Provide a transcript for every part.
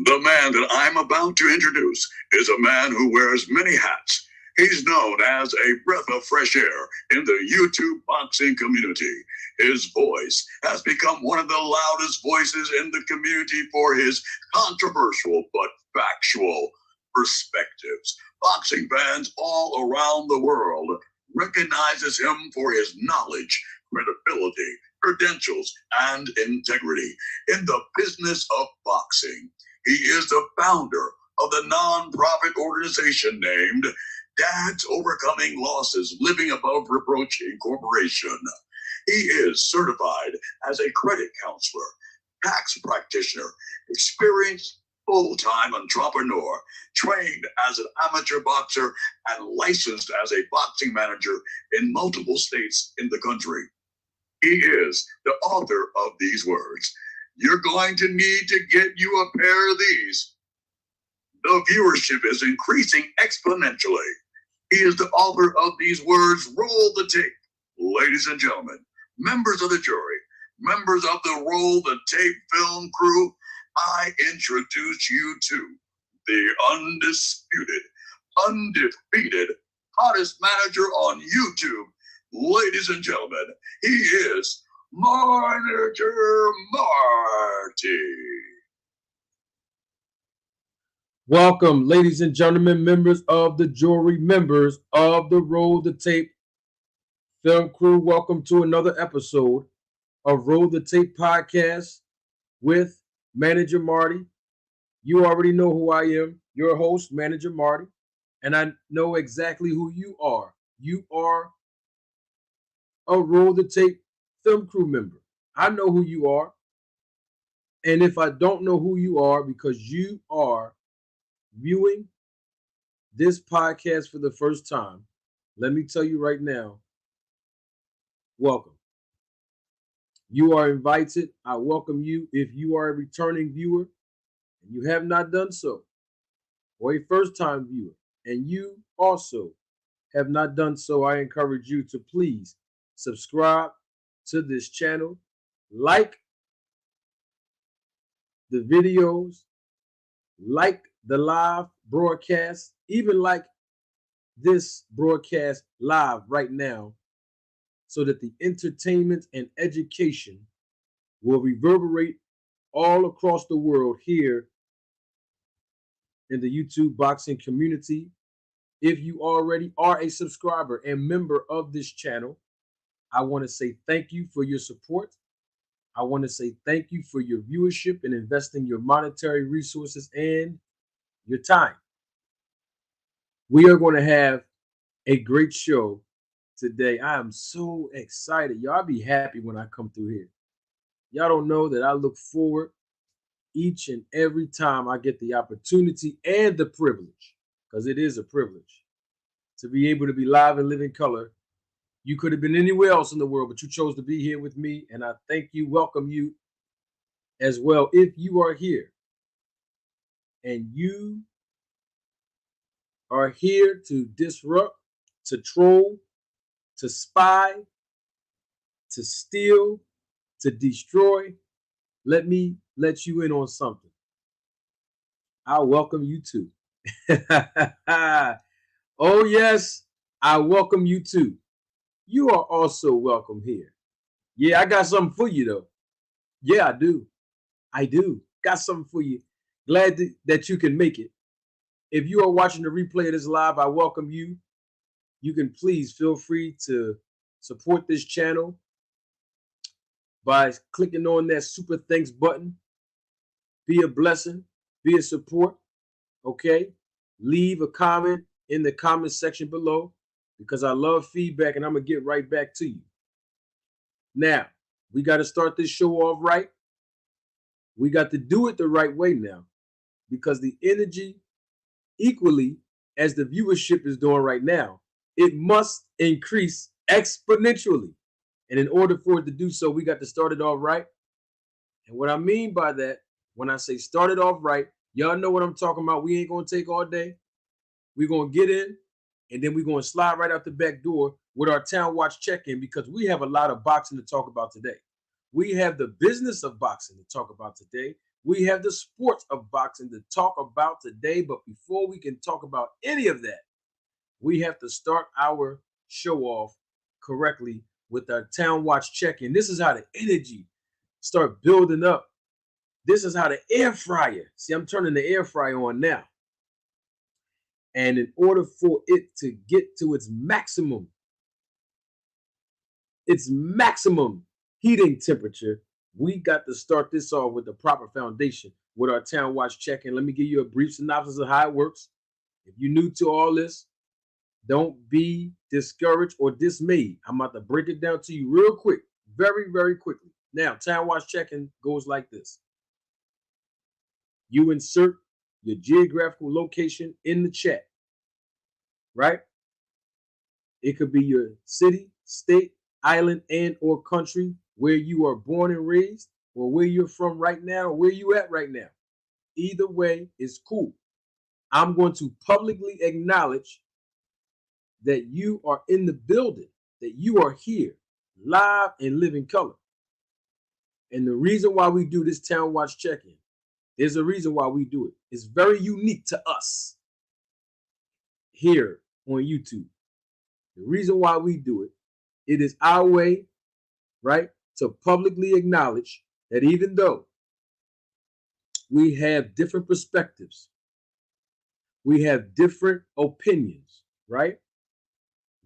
The man that I'm about to introduce is a man who wears many hats. He's known as a breath of fresh air in the YouTube boxing community. His voice has become one of the loudest voices in the community for his controversial but factual perspectives. Boxing fans all around the world recognizes him for his knowledge, credibility, credentials, and integrity in the business of boxing. He is the founder of the nonprofit organization named Dads Overcoming Losses Living Above Reproach Incorporation. He is certified as a credit counselor, tax practitioner, experienced full-time entrepreneur, trained as an amateur boxer, and licensed as a boxing manager in multiple states in the country. He is the author of these words. You're going to need to get you a pair of these. The viewership is increasing exponentially. He is the author of these words. Roll the tape. Ladies and gentlemen, members of the jury, members of the Roll the Tape film crew, I introduce you to the undisputed, undefeated, hottest manager on YouTube. Ladies and gentlemen, he is Manager Marty. Welcome, ladies and gentlemen, members of the jury, members of the Roll the Tape film crew. Welcome to another episode of Roll the Tape podcast with Manager Marty. You already know who I am, your host, Manager Marty, and I know exactly who you are. You are a Roll the Tape film crew member. I know who you are. And if I don't know who you are because you are viewing this podcast for the first time, let me tell you right now, welcome. You are invited. I welcome you. If you are a returning viewer and you have not done so, or a first-time viewer, and you also have not done so, I encourage you to please subscribe to this channel, like the videos, like the live broadcast, even like this broadcast live right now, so that the entertainment and education will reverberate all across the world here in the YouTube boxing community. If you already are a subscriber and member of this channel, I want to say thank you for your support. I want to say thank you for your viewership and investing your monetary resources and your time. We are going to have a great show today. I am so excited. Y'all be happy when I come through here. Y'all don't know that I look forward each and every time I get the opportunity and the privilege, because it is a privilege, to be able to be live and live in color. You could have been anywhere else in the world, but you chose to be here with me, and I thank you, welcome you as well. If you are here and you are here to disrupt, to troll, to spy, to steal, to destroy, let me let you in on something. I welcome you too. Oh yes, I welcome you too. You are also welcome here. Yeah, I got something for you though. Yeah, I do. I do. Got something for you. Glad that you can make it. If you are watching the replay of this live, I welcome you. You can please feel free to support this channel by clicking on that super thanks button. Be a blessing, be a support, okay? Leave a comment in the comment section below because I love feedback and I'm going to get right back to you. Now, we got to start this show off right. We got to do it the right way now because the energy, equally as the viewership is doing right now, it must increase exponentially. And in order for it to do so, we got to start it off right. And what I mean by that, when I say start it off right, y'all know what I'm talking about. We ain't going to take all day. We're going to get in, and then we're going to slide right out the back door with our Town Watch check-in because we have a lot of boxing to talk about today. We have the business of boxing to talk about today. We have the sports of boxing to talk about today. But before we can talk about any of that, we have to start our show off correctly with our Town Watch check-in. This is how the energy start building up. This is how the air fryer. See, I'm turning the air fryer on now. And in order for it to get to its maximum heating temperature, we got to start this off with the proper foundation with our Town Watch check-in. Let me give you a brief synopsis of how it works. If you're new to all this, don't be discouraged or dismayed. I'm about to break it down to you real quick, very, very quickly. Now, Town Watch check-in goes like this. You insert your geographical location in the chat, right? It could be your city, state, island, and or country where you are born and raised, or where you're from right now, or where you at right now. Either way is cool. I'm going to publicly acknowledge that you are in the building, that you are here, live and living color. And the reason why we do this Town Watch check-in, there's a reason why we do it. It's very unique to us here on YouTube. The reason why we do it, it is our way, right, to publicly acknowledge that even though we have different perspectives, we have different opinions, right?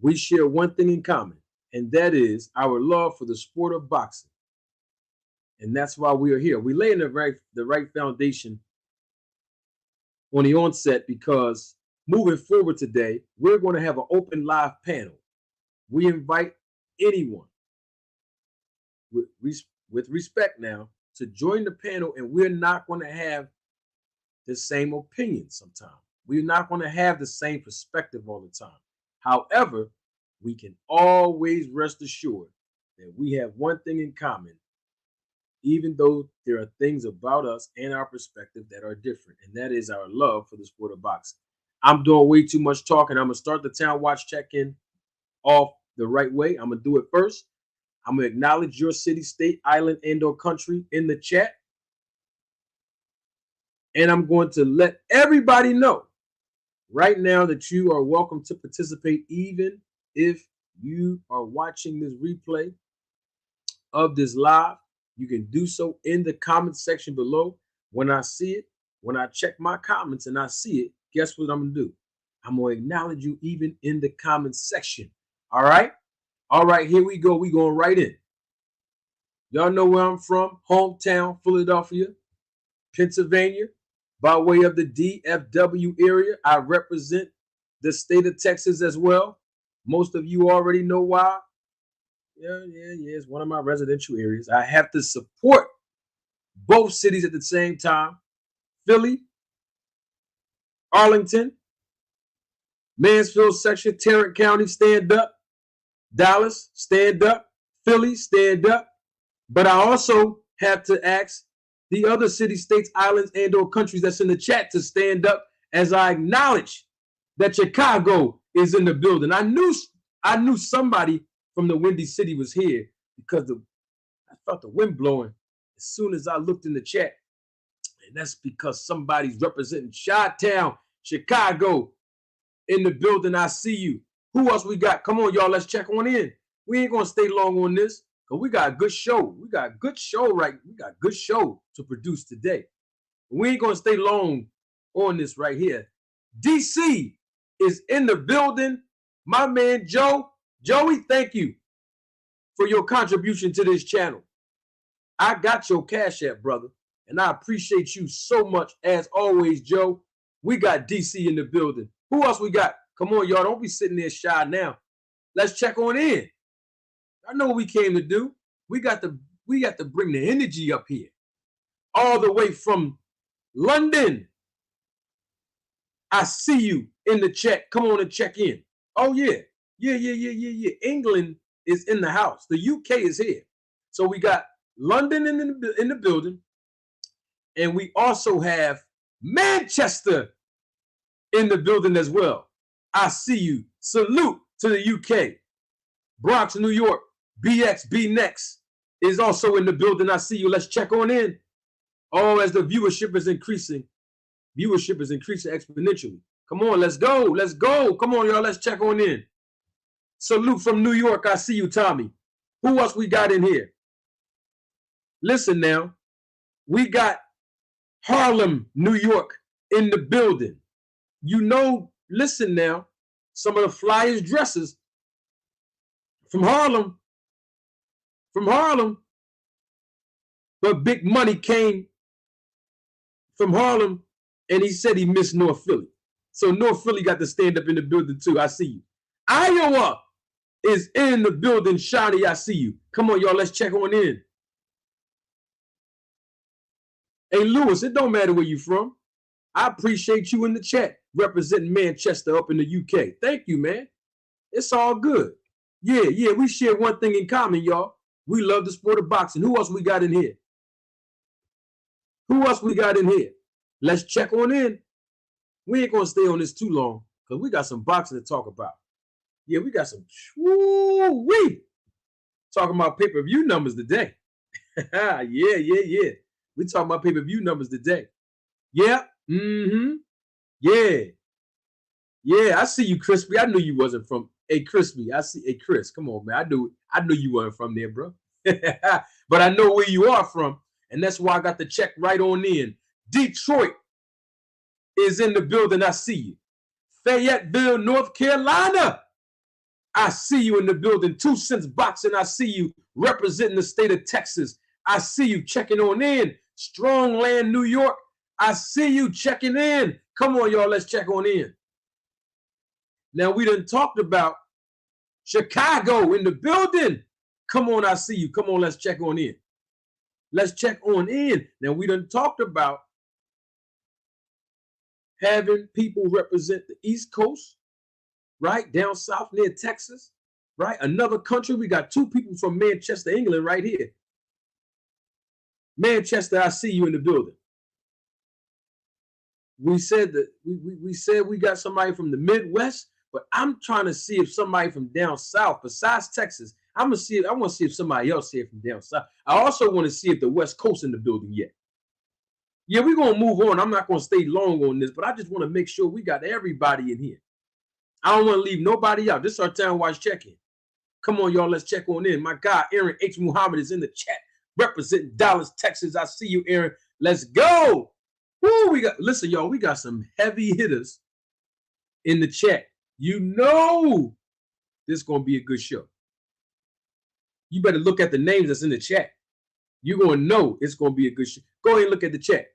We share one thing in common, and that is our love for the sport of boxing. And that's why we are here. We lay in the right foundation on the onset, because moving forward today, we're going to have an open live panel. We invite anyone with respect now to join the panel, and we're not going to have the same opinion sometimes. We're not going to have the same perspective all the time. However, we can always rest assured that we have one thing in common, even though there are things about us and our perspective that are different, and that is our love for the sport of boxing. I'm doing way too much talking. I'm going to start the Town Watch check-in off the right way. I'm going to do it first. I'm going to acknowledge your city, state, island, and or country in the chat. And I'm going to let everybody know right now that you are welcome to participate, even if you are watching this replay of this live. You can do so in the comment section below. When I see it, when I check my comments and I see it, guess what I'm going to do? I'm going to acknowledge you even in the comment section. All right? All right, here we go. We going right in. Y'all know where I'm from. Hometown, Philadelphia, Pennsylvania. By way of the DFW area, I represent the state of Texas as well. Most of you already know why. Yeah, it's one of my residential areas. I have to support both cities at the same time. Philly, Arlington, Mansfield section, Tarrant County, stand up. Dallas, stand up. Philly, stand up. But I also have to ask the other cities, states, islands, and or countries that's in the chat to stand up as I acknowledge that Chicago is in the building. I knew somebody from the Windy City was here because I felt the wind blowing as soon as I looked in the chat. And that's because somebody's representing Chi-Town, Chicago in the building. I see you. Who else we got? Come on, y'all. Let's check on in. We ain't going to stay long on this because we got a good show. We got good show to produce today. We ain't going to stay long on this right here. DC is in the building. My man, Joe. Joey, thank you for your contribution to this channel. I got your Cash App, brother, and I appreciate you so much as always, Joe. We got DC in the building. Who else we got? Come on, y'all. Don't be sitting there shy now. Let's check on in. I know what we came to do. We got to bring the energy up here. All the way from London. I see you in the chat. Come on and check in. Oh, yeah. Yeah. England is in the house. The UK is here. So we got London in the building. And we also have Manchester in the building as well. I see you. Salute to the UK. Bronx, New York. BX, B Next is also in the building. I see you. Let's check on in. Oh, as the viewership is increasing exponentially. Come on, let's go. Let's go. Come on, y'all. Let's check on in. Salute from New York. I see you, Tommy. Who else we got in here? Listen now. We got Harlem, New York in the building. You know, listen now. Some of the flyest dressers from Harlem. But big money came from Harlem, and he said he missed North Philly. So North Philly got to stand up in the building too. I see you. Iowa is in the building. Shani, I see you. Come on, y'all. Let's check on in. Hey, Lewis, it don't matter where you from. I appreciate you in the chat representing Manchester up in the UK. Thank you, man. It's all good. Yeah, we share one thing in common, y'all. We love the sport of boxing. Who else we got in here? Let's check on in. We ain't going to stay on this too long because we got some boxing to talk about. Yeah, we got some talking about pay-per-view numbers today. Yeah. We talking about pay-per-view numbers today. Yeah. Yeah, I see you, Crispy. I knew you wasn't from Crispy. I see Chris. Come on, man. I knew you weren't from there, bro. But I know where you are from, and that's why I got the check right on in. Detroit is in the building. I see you. Fayetteville, North Carolina. I see you in the building. 2 Cents Boxing. I see you representing the state of Texas. I see you checking on in. Strongland, New York. I see you checking in. Come on, y'all. Let's check on in. Now, we done talked about Chicago in the building. Come on, I see you. Come on, let's check on in. Let's check on in. Now, we done talked about having people represent the East Coast, right? Down south near Texas, right? Another country. We got 2 people from Manchester, England right here. Manchester, I see you in the building. We said that we said we got somebody from the Midwest, but I'm trying to see if somebody from down south, besides Texas, I want to see if somebody else here from down south. I also want to see if the West Coast in the building yet. Yeah, we're going to move on. I'm not going to stay long on this, but I just want to make sure we got everybody in here. I don't want to leave nobody out. This is our Town Watch check-in. Come on, y'all. Let's check on in. My guy, Aaron H. Muhammad, is in the chat representing Dallas, Texas. I see you, Aaron. Let's go. Woo, listen, y'all, we got some heavy hitters in the chat. You know this is going to be a good show. You better look at the names that's in the chat. You're going to know it's going to be a good show. Go ahead and look at the chat.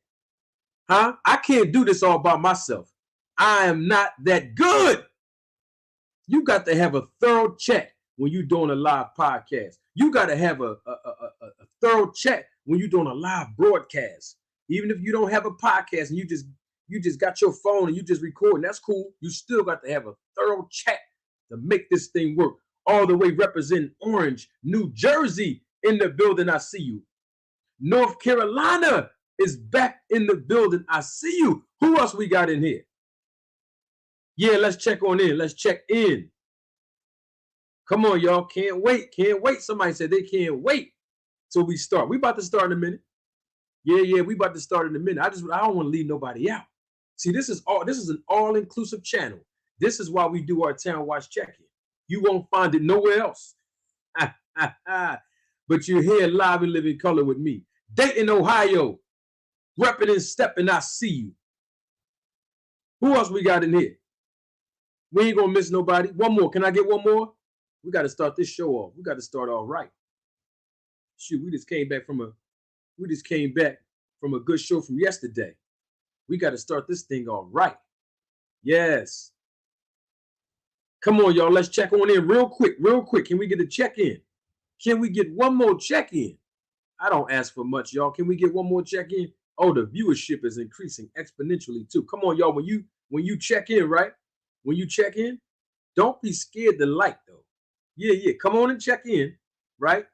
Huh? I can't do this all by myself. I am not that good. You got to have a thorough check when you're doing a live podcast. You got to have a thorough check when you're doing a live broadcast. Even if you don't have a podcast and you just got your phone and you just recording, that's cool. You still got to have a thorough check to make this thing work. All the way representing Orange, New Jersey in the building. I see you. North Carolina is back in the building. I see you. Who else we got in here? Yeah, let's check on in. Let's check in. Come on, y'all. Can't wait. Can't wait. Somebody said they can't wait till we start. We about to start in a minute. Yeah, we about to start in a minute. I don't want to leave nobody out. See, this is an all-inclusive channel. This is why we do our Town Watch check-in. You won't find it nowhere else. But you're here live and living color with me. Dayton, Ohio. Repping and stepping, I see you. Who else we got in here? We ain't gonna miss nobody. One more. Can I get one more? We got to start this show off. We got to start all right. Shoot, we just came back from a good show from yesterday. We got to start this thing all right. Yes. Come on, y'all. Let's check on in real quick. Can we get a check-in? Can we get one more check-in? I don't ask for much, y'all. Can we get one more check-in? Oh, the viewership is increasing exponentially too. Come on, y'all. When you check in, right? When you check in, don't be scared to like, though. Yeah. Come on and check in, right?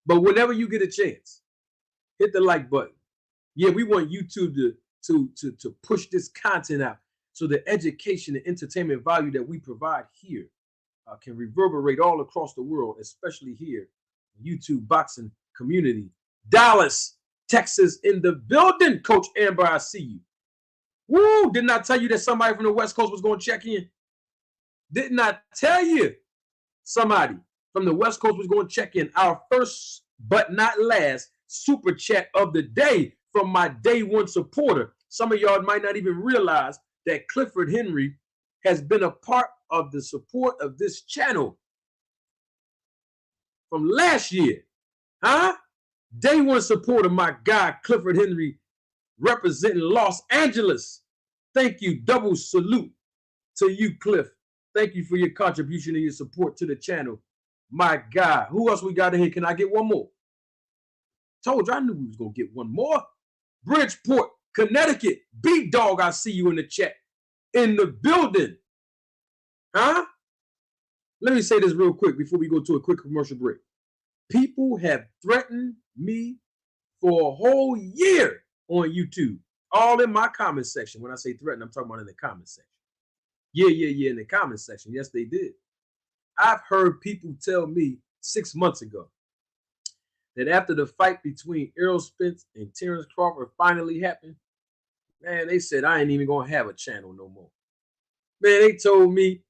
But whenever you get a chance, hit the like button. Yeah, we want YouTube to push this content out so the education and entertainment value that we provide here can reverberate all across the world, especially here, YouTube boxing community. Dallas, Texas in the building. Coach Amber, I see you. Woo! Didn't I tell you that somebody from the West Coast was going to check in? Didn't I tell you somebody from the West Coast was going to check in? Our first but not last super chat of the day from my day one supporter. Some of y'all might not even realize that Clifford Henry has been a part of the support of this channel from last year. Huh? Day one supporter, my guy, Clifford Henry, representing Los Angeles. Thank you. Double salute to you, Cliff. Thank you for your contribution and your support to the channel. My God. Who else we got in here? Can I get one more? Told you I knew we was going to get one more. Bridgeport, Connecticut. Big Dog, I see you in the chat. In the building. Huh? Let me say this real quick before we go to a quick commercial break. People have threatened me for a whole year on YouTube. All in my comment section. When I say threaten, I'm talking about in the comment section. Yeah, in the comment section. Yes, they did. I've heard people tell me 6 months ago that after the fight between Errol Spence and Terrence Crawford finally happened, man, they said I ain't even going to have a channel no more. Man, they told me,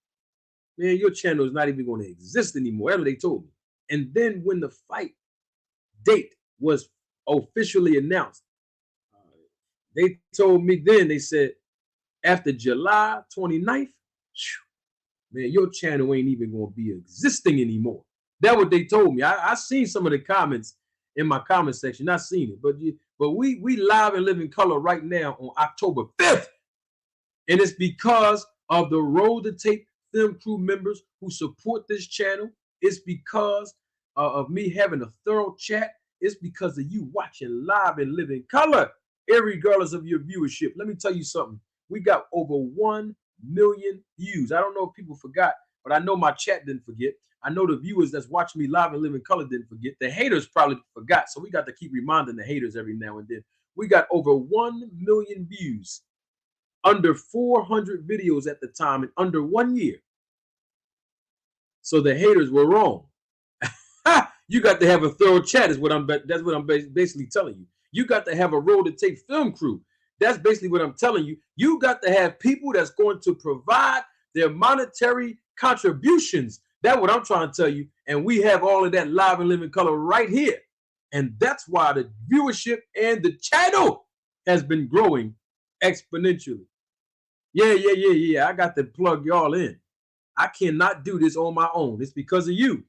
man, your channel is not even going to exist anymore. That's what they told me. And then when the fight date was officially announced, they told me then, they said, after July 29th, man, your channel ain't even going to be existing anymore. That's what they told me. I seen some of the comments in my comment section. I seen it. But we live and live in color right now on October 5th. And it's because of the Roll the Tape film crew members who support this channel. It's because of me having a thorough chat. It's because of you watching live and live in color, irregardless of your viewership. Let me tell you something. We got over 1 million views. I don't know if people forgot, but I know my chat didn't forget. I know the viewers that's watching me live and live in color didn't forget. The haters probably forgot. So we got to keep reminding the haters every now and then. We got over 1 million views, under 400 videos at the time, in under 1 year. So the haters were wrong. You got to have a thorough chat. That's what I'm basically telling you. You got to have a Roll the Tape film crew. That's basically what I'm telling you. You got to have people that's going to provide their monetary contributions. That's what I'm trying to tell you. And we have all of that live and live in color right here. And that's why the viewership and the channel has been growing exponentially. Yeah. I got to plug y'all in. I cannot do this on my own. It's because of you.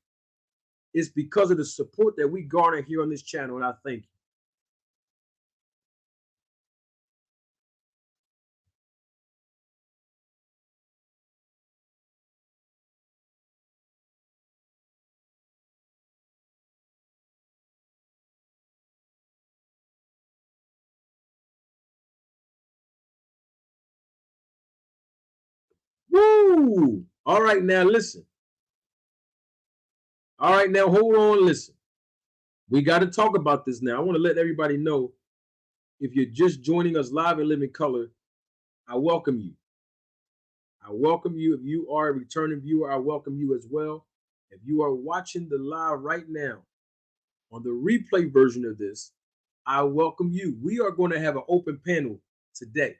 It's because of the support that we garner here on this channel, and I thank you. Woo! All right, now listen. All right, now hold on, listen. We got to talk about this now. I want to let everybody know, if you're just joining us live and live in color, I welcome you. I welcome you. If you are a returning viewer, I welcome you as well. If you are watching the live right now on the replay version of this, I welcome you. We are going to have an open panel today.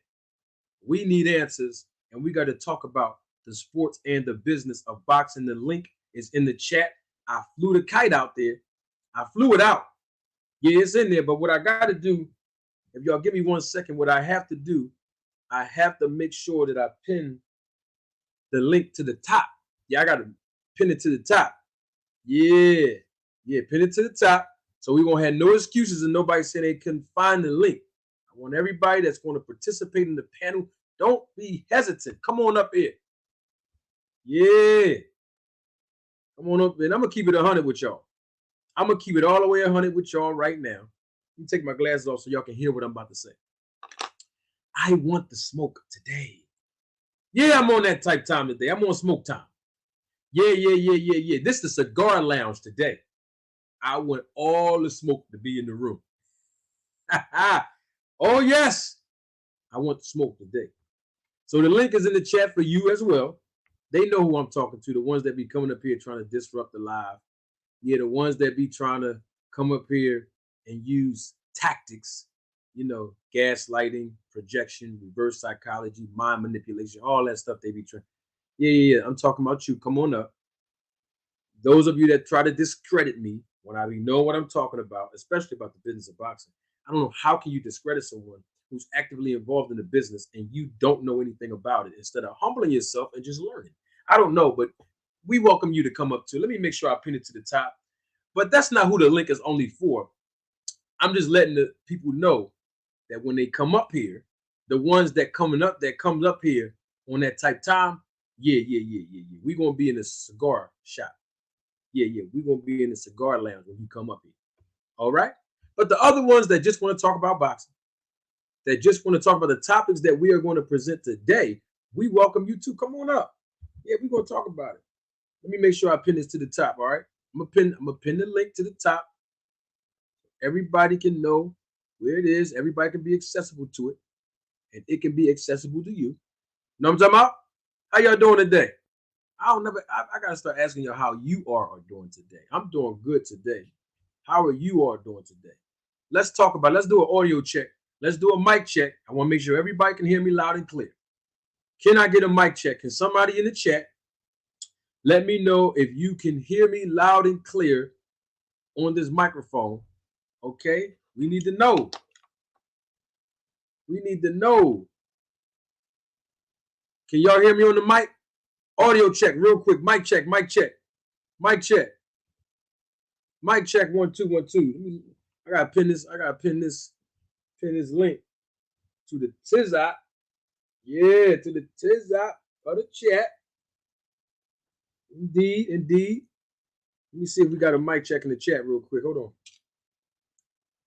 We need answers, and we got to talk about the sports and the business of boxing. The link is in the chat. I flew the kite out there. I flew it out. Yeah, it's in there. But what I got to do, if y'all give me 1 second, what I have to do, I have to make sure that I pin the link to the top. Yeah, I got to pin it to the top. Yeah, pin it to the top. So we won't have no excuses and nobody saying they couldn't find the link. I want everybody that's going to participate in the panel, don't be hesitant. Come on up here. Yeah. Come on up. And I'm going to keep it 100 with y'all. I'm going to keep it all the way 100 with y'all right now. Let me take my glasses off so y'all can hear what I'm about to say. I want the smoke today. Yeah, I'm on that type time today. I'm on smoke time. Yeah. This is the cigar lounge today. I want all the smoke to be in the room. Oh, yes. I want the smoke today. So the link is in the chat for you as well. They know who I'm talking to, the ones that be coming up here trying to disrupt the live. Yeah, the ones that be trying to come up here and use tactics, you know, gaslighting, projection, reverse psychology, mind manipulation, all that stuff they be trying. Yeah. I'm talking about you. Come on up. Those of you that try to discredit me when I know what I'm talking about, especially about the business of boxing, I don't know how can you discredit someone who's actively involved in the business and you don't know anything about it instead of humbling yourself and just learning. I don't know, but we welcome you to come up to. Let me make sure I pin it to the top. But that's not who the link is only for. I'm just letting the people know that when they come up here, the ones that comes up here on that type time, yeah. We're gonna be in a cigar shop. Yeah. We're gonna be in the cigar lounge when you come up here. All right. But the other ones that just want to talk about boxing, that just want to talk about the topics that we are going to present today, we welcome you to come on up. Yeah, we're gonna talk about it. Let me make sure I pin this to the top. All right. I'm gonna pin the link to the top. Everybody can know where it is. Everybody can be accessible to it, and it can be accessible to you. Know what I'm talking about? How y'all doing today? I gotta start asking y'all how you are doing today. I'm doing good today. How are you all doing today? Let's talk about. Let's do an audio check. Let's do a mic check. I want to make sure everybody can hear me loud and clear. Can I get a mic check? Can somebody in the chat let me know if you can hear me loud and clear on this microphone? Okay, we need to know. We need to know. Can y'all hear me on the mic? Audio check, real quick. Mic check. Mic check. 1 2 1 2. I gotta pin this. Pin this link to the tizop. Yeah, to the tizop of the chat. Indeed. Let me see if we got a mic check in the chat real quick. Hold on.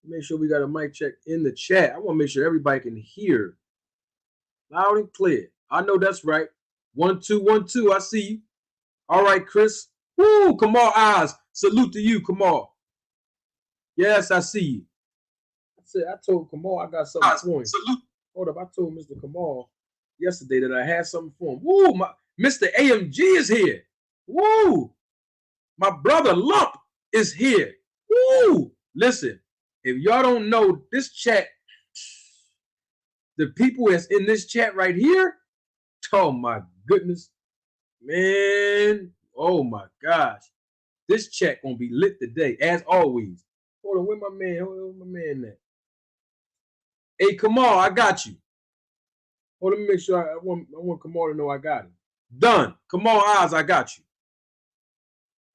Make sure we got a mic check in the chat. I want to make sure everybody can hear loud and clear. I know that's right. 1 2 1 2. I see you. All right, Chris. Woo, Kamal Eyes. Salute to you, Kamal. Yes, I see you. I told Kamal I got something for him. Salute. Hold up. I told Mr. Kamal yesterday that I had something for him. Woo, Mr. AMG is here. Woo. My brother Lump is here. Woo. Listen, if y'all don't know this chat, the people that's in this chat right here, oh my goodness, man, oh my gosh, this chat gonna be lit today as always. Hold on, where my man at? Hey, Kamal, I got you. Hold on, let me make sure I want Kamal to know I got him. Done. Kamal Oz, I got you.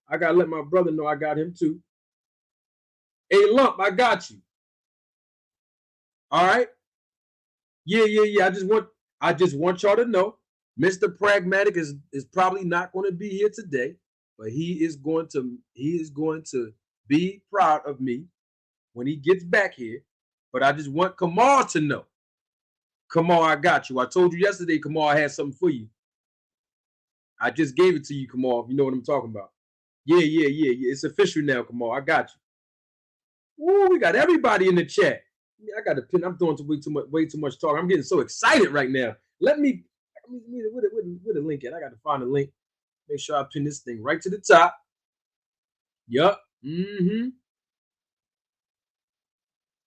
I gotta let my brother know I got him too. Hey, Lump, I got you. All right. Yeah. I just want y'all to know, Mr. Pragmatic is probably not going to be here today, but he is going to be proud of me when he gets back here. But I just want Kamal to know. Kamal, I got you. I told you yesterday, Kamal, I had something for you. I just gave it to you, Kamal. You know what I'm talking about. Yeah. It's official now, Kamal. I got you. Woo, we got everybody in the chat. I got to pin. I'm doing way too much talk. I'm getting so excited right now. Where the link at? I got to find a link. Make sure I pin this thing right to the top. Yup. Mm-hmm.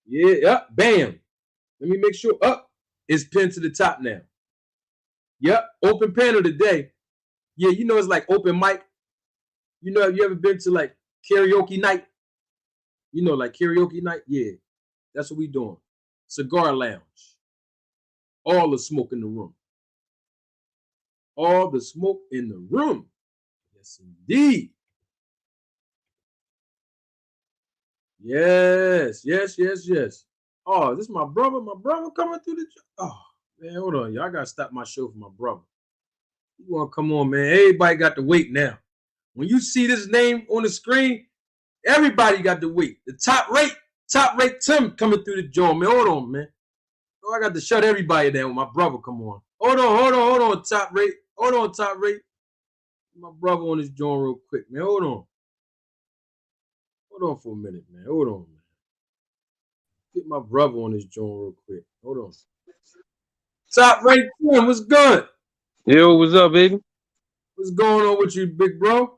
Yeah. Yup. Bam. Let me make sure. Up. It's pinned to the top now. Yep. Open panel today. Yeah, you know it's like open mic. You know, have you ever been to like karaoke night? You know, like karaoke night? Yeah. That's what we doing. Cigar lounge. All the smoke in the room. All the smoke in the room. Yes, indeed. Yes. Oh, this is my brother. My brother coming through the... Oh, man, hold on. Y'all got to stop my show for my brother. You want to come on, man. Everybody got to wait now. When you see this name on the screen, everybody got to wait. The top rate Tim coming through the joint, man. Hold on, man. Oh, I got to shut everybody down when my brother come on. Hold on, top rate. Hold on, top rate. My brother on this joint real quick, man. Hold on. Hold on for a minute, man. Hold on, man. Get my brother on this joint real quick. Hold on. Top rate Tim, what's good? Yo, what's up, baby? What's going on with you, big bro?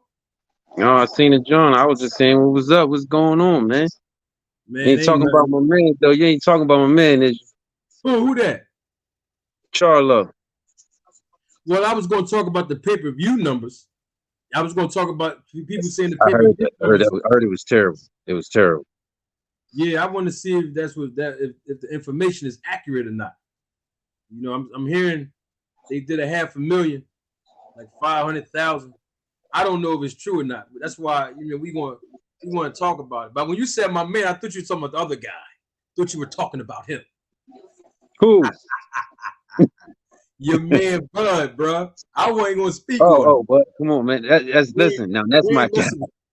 Oh, I seen it, John. I was just saying, what was up? What's going on, man? Man, You ain't talking about my man though. You ain't talking about my man. Is who that? Charlo. Well, I was going to talk about the pay-per-view numbers. I was going to talk about people saying the I heard pay-per-view that. numbers. I heard it was terrible. It was terrible. Yeah, I want to see if if the information is accurate or not. You know, I'm hearing they did 500,000, like 500,000. I don't know if it's true or not, but that's why we want to talk about it. But when you said my man, I thought you were talking about the other guy. I thought you were talking about him. Who? Your man Bud, bro. I wasn't gonna speak on him. Oh, but come on, man. Listen. Now that's my guy.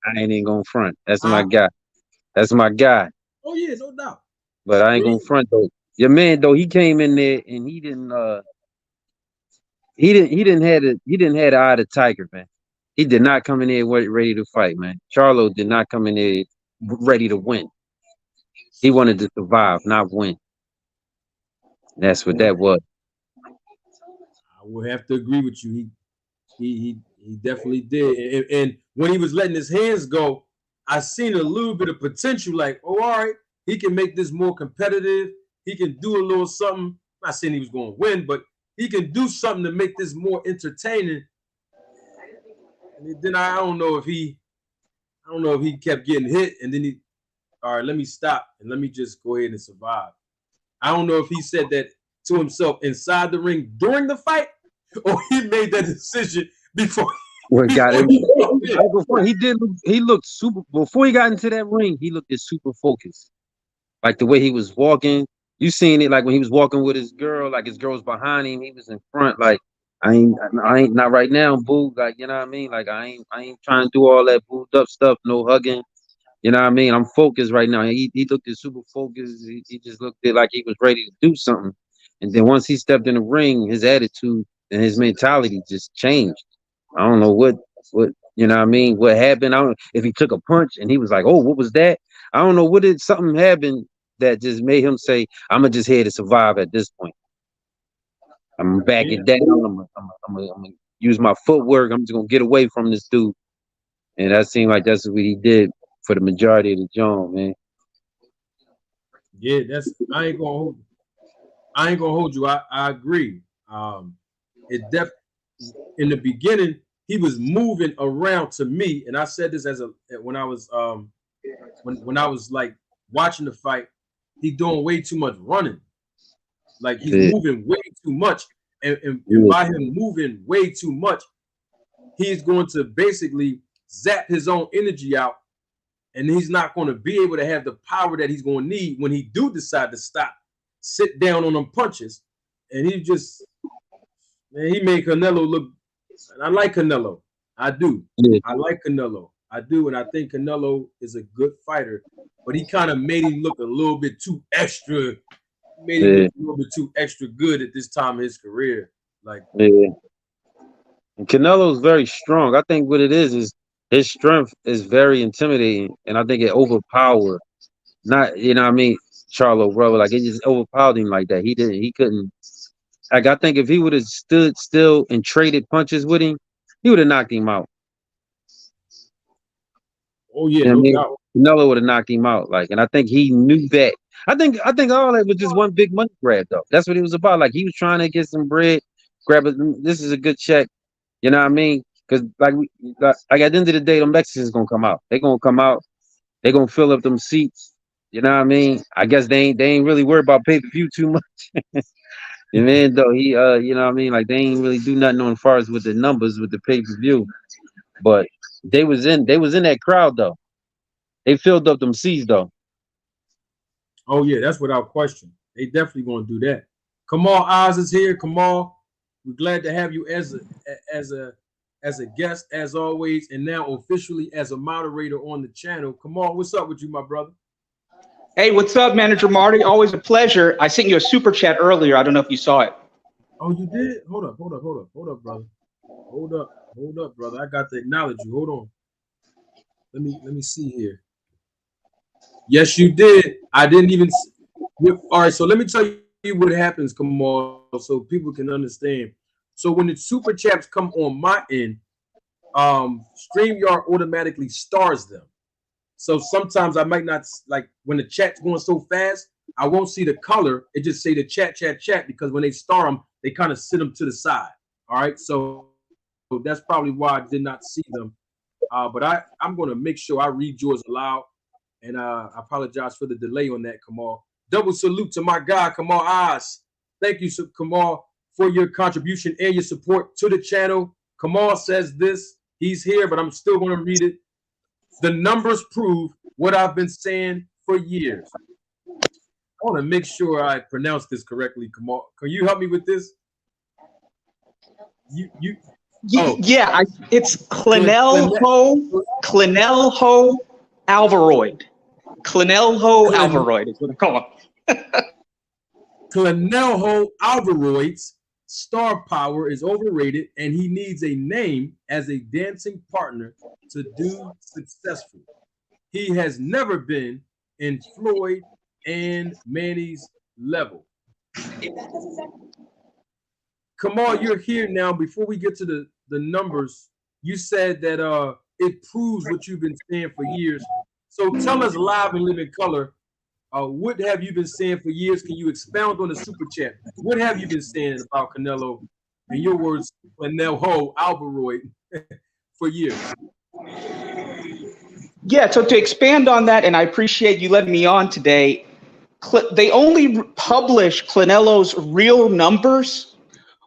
I ain't even gonna front. That's my guy. That's my guy. Oh yeah, no doubt. But I ain't gonna front though. Your man though, he came in there and he didn't have the eye of the tiger, man. He did not come in there ready to fight, man. Charlo did not come in there ready to win. He wanted to survive, not win. That's what that was. I will have to agree with you. He definitely did. And when he was letting his hands go, I seen a little bit of potential. Like, oh, all right, he can make this more competitive. He can do a little something. I'm not saying he was going to win, but he can do something to make this more entertaining. And then I don't know if he kept getting hit and then all right, let me stop and let me just go ahead and survive. I don't know if he said that to himself inside the ring during the fight, or he made that decision before. He looked super before he got into that ring. He looked super focused, like the way he was walking. You seen it like when he was walking with his girl, like his girl's behind him, he was in front. Like I ain't not right now, boo. Like you know what I mean. Like I ain't trying to do all that booed up stuff. No hugging. You know what I mean? I'm focused right now. He looked at super focused. He just looked at like he was ready to do something. And then once he stepped in the ring, his attitude and his mentality just changed. I don't know what you know what I mean, what happened. I don't if he took a punch and he was like, oh, what was that? I don't know what did something happen that just made him say, I'm just here to survive at this point. I'm gonna back it down. I'm gonna use my footwork. I'm just gonna get away from this dude. And that seemed like that's what he did for the majority of the joint, man. Yeah, I ain't gonna hold you. I agree. In the beginning, he was moving around to me, and I said this when I was when I was like watching the fight, he doing way too much running. Like he's moving way too much. And by him moving way too much, he's going to basically zap his own energy out. And he's not going to be able to have the power that he's going to need when he do decide to stop, sit down on them punches. And he made Canelo look. And I like Canelo. I do. Yeah. I like Canelo. I do. And I think Canelo is a good fighter. But he kind of made him look a little bit too extra. Made him look a little bit too extra good at this time of his career. Like, and Canelo's very strong. I think what it is his strength is very intimidating, and I think it overpowered. Not, you know what I mean, Charlo, bro. Like, it just overpowered him like that. He couldn't. Like, I think if he would have stood still and traded punches with him, he would have knocked him out. Oh, yeah, you know no doubt. Canelo would have knocked him out. Like, and I think he knew that. I think all that was just one big money grab, though. That's what it was about. Like, he was trying to get some bread, grab it. This is a good check. You know what I mean? Because like at the end of the day, the Mexicans gonna come out. They're gonna come out. They're gonna fill up them seats. You know what I mean? I guess they ain't really worried about pay-per-view too much. And then though he you know what I mean? Like they ain't really do nothing on as far as with the numbers with the pay-per-view. But they was in that crowd though. They filled up them seats though. Oh yeah, that's without question. They definitely gonna do that. Kamal Oz is here. Kamal, we're glad to have you as a guest as always, and now officially as a moderator on the channel. Kamal, what's up with you, my brother? Hey, what's up, Manager Marty? Always a pleasure. I sent you a super chat earlier. I don't know if you saw it. Oh, you did? Hold up, brother. Hold up, brother. I got to acknowledge you. Hold on. Let me see here. Yes, you did. I didn't even. All right, so let me tell you what happens, Kamal, so people can understand. So when the super chats come on my end, StreamYard automatically stars them. So sometimes I might not, like when the chat's going so fast, I won't see the color. It just say the chat, because when they star them, they kind of sit them to the side. All right. So that's probably why I did not see them. But I'm going to make sure I read yours aloud. And I apologize for the delay on that, Kamal. Double salute to my guy, Kamal Oz. Thank you, Kamal, for your contribution and your support to the channel. Kamal says this. He's here, but I'm still going to read it. The numbers prove what I've been saying for years. I want to make sure I pronounce this correctly, Kamal. Can you help me with this? Yeah, it's Canelo Alvaroid. Canelo Alvaroid is what I call him. Canelo Alvaroid's star power is overrated, and he needs a name as a dancing partner to do successful. He has never been in Floyd and Manny's level. Kamal, you're here now. Before we get to the numbers, you said that it proves what you've been saying for years. So tell us live and live in color, what have you been saying for years? Can you expound on the super chat? What have you been saying about Canelo, in your words, Canelo Alvaroid, for years? Yeah, so to expand on that, and I appreciate you letting me on today, they only publish Canelo's real numbers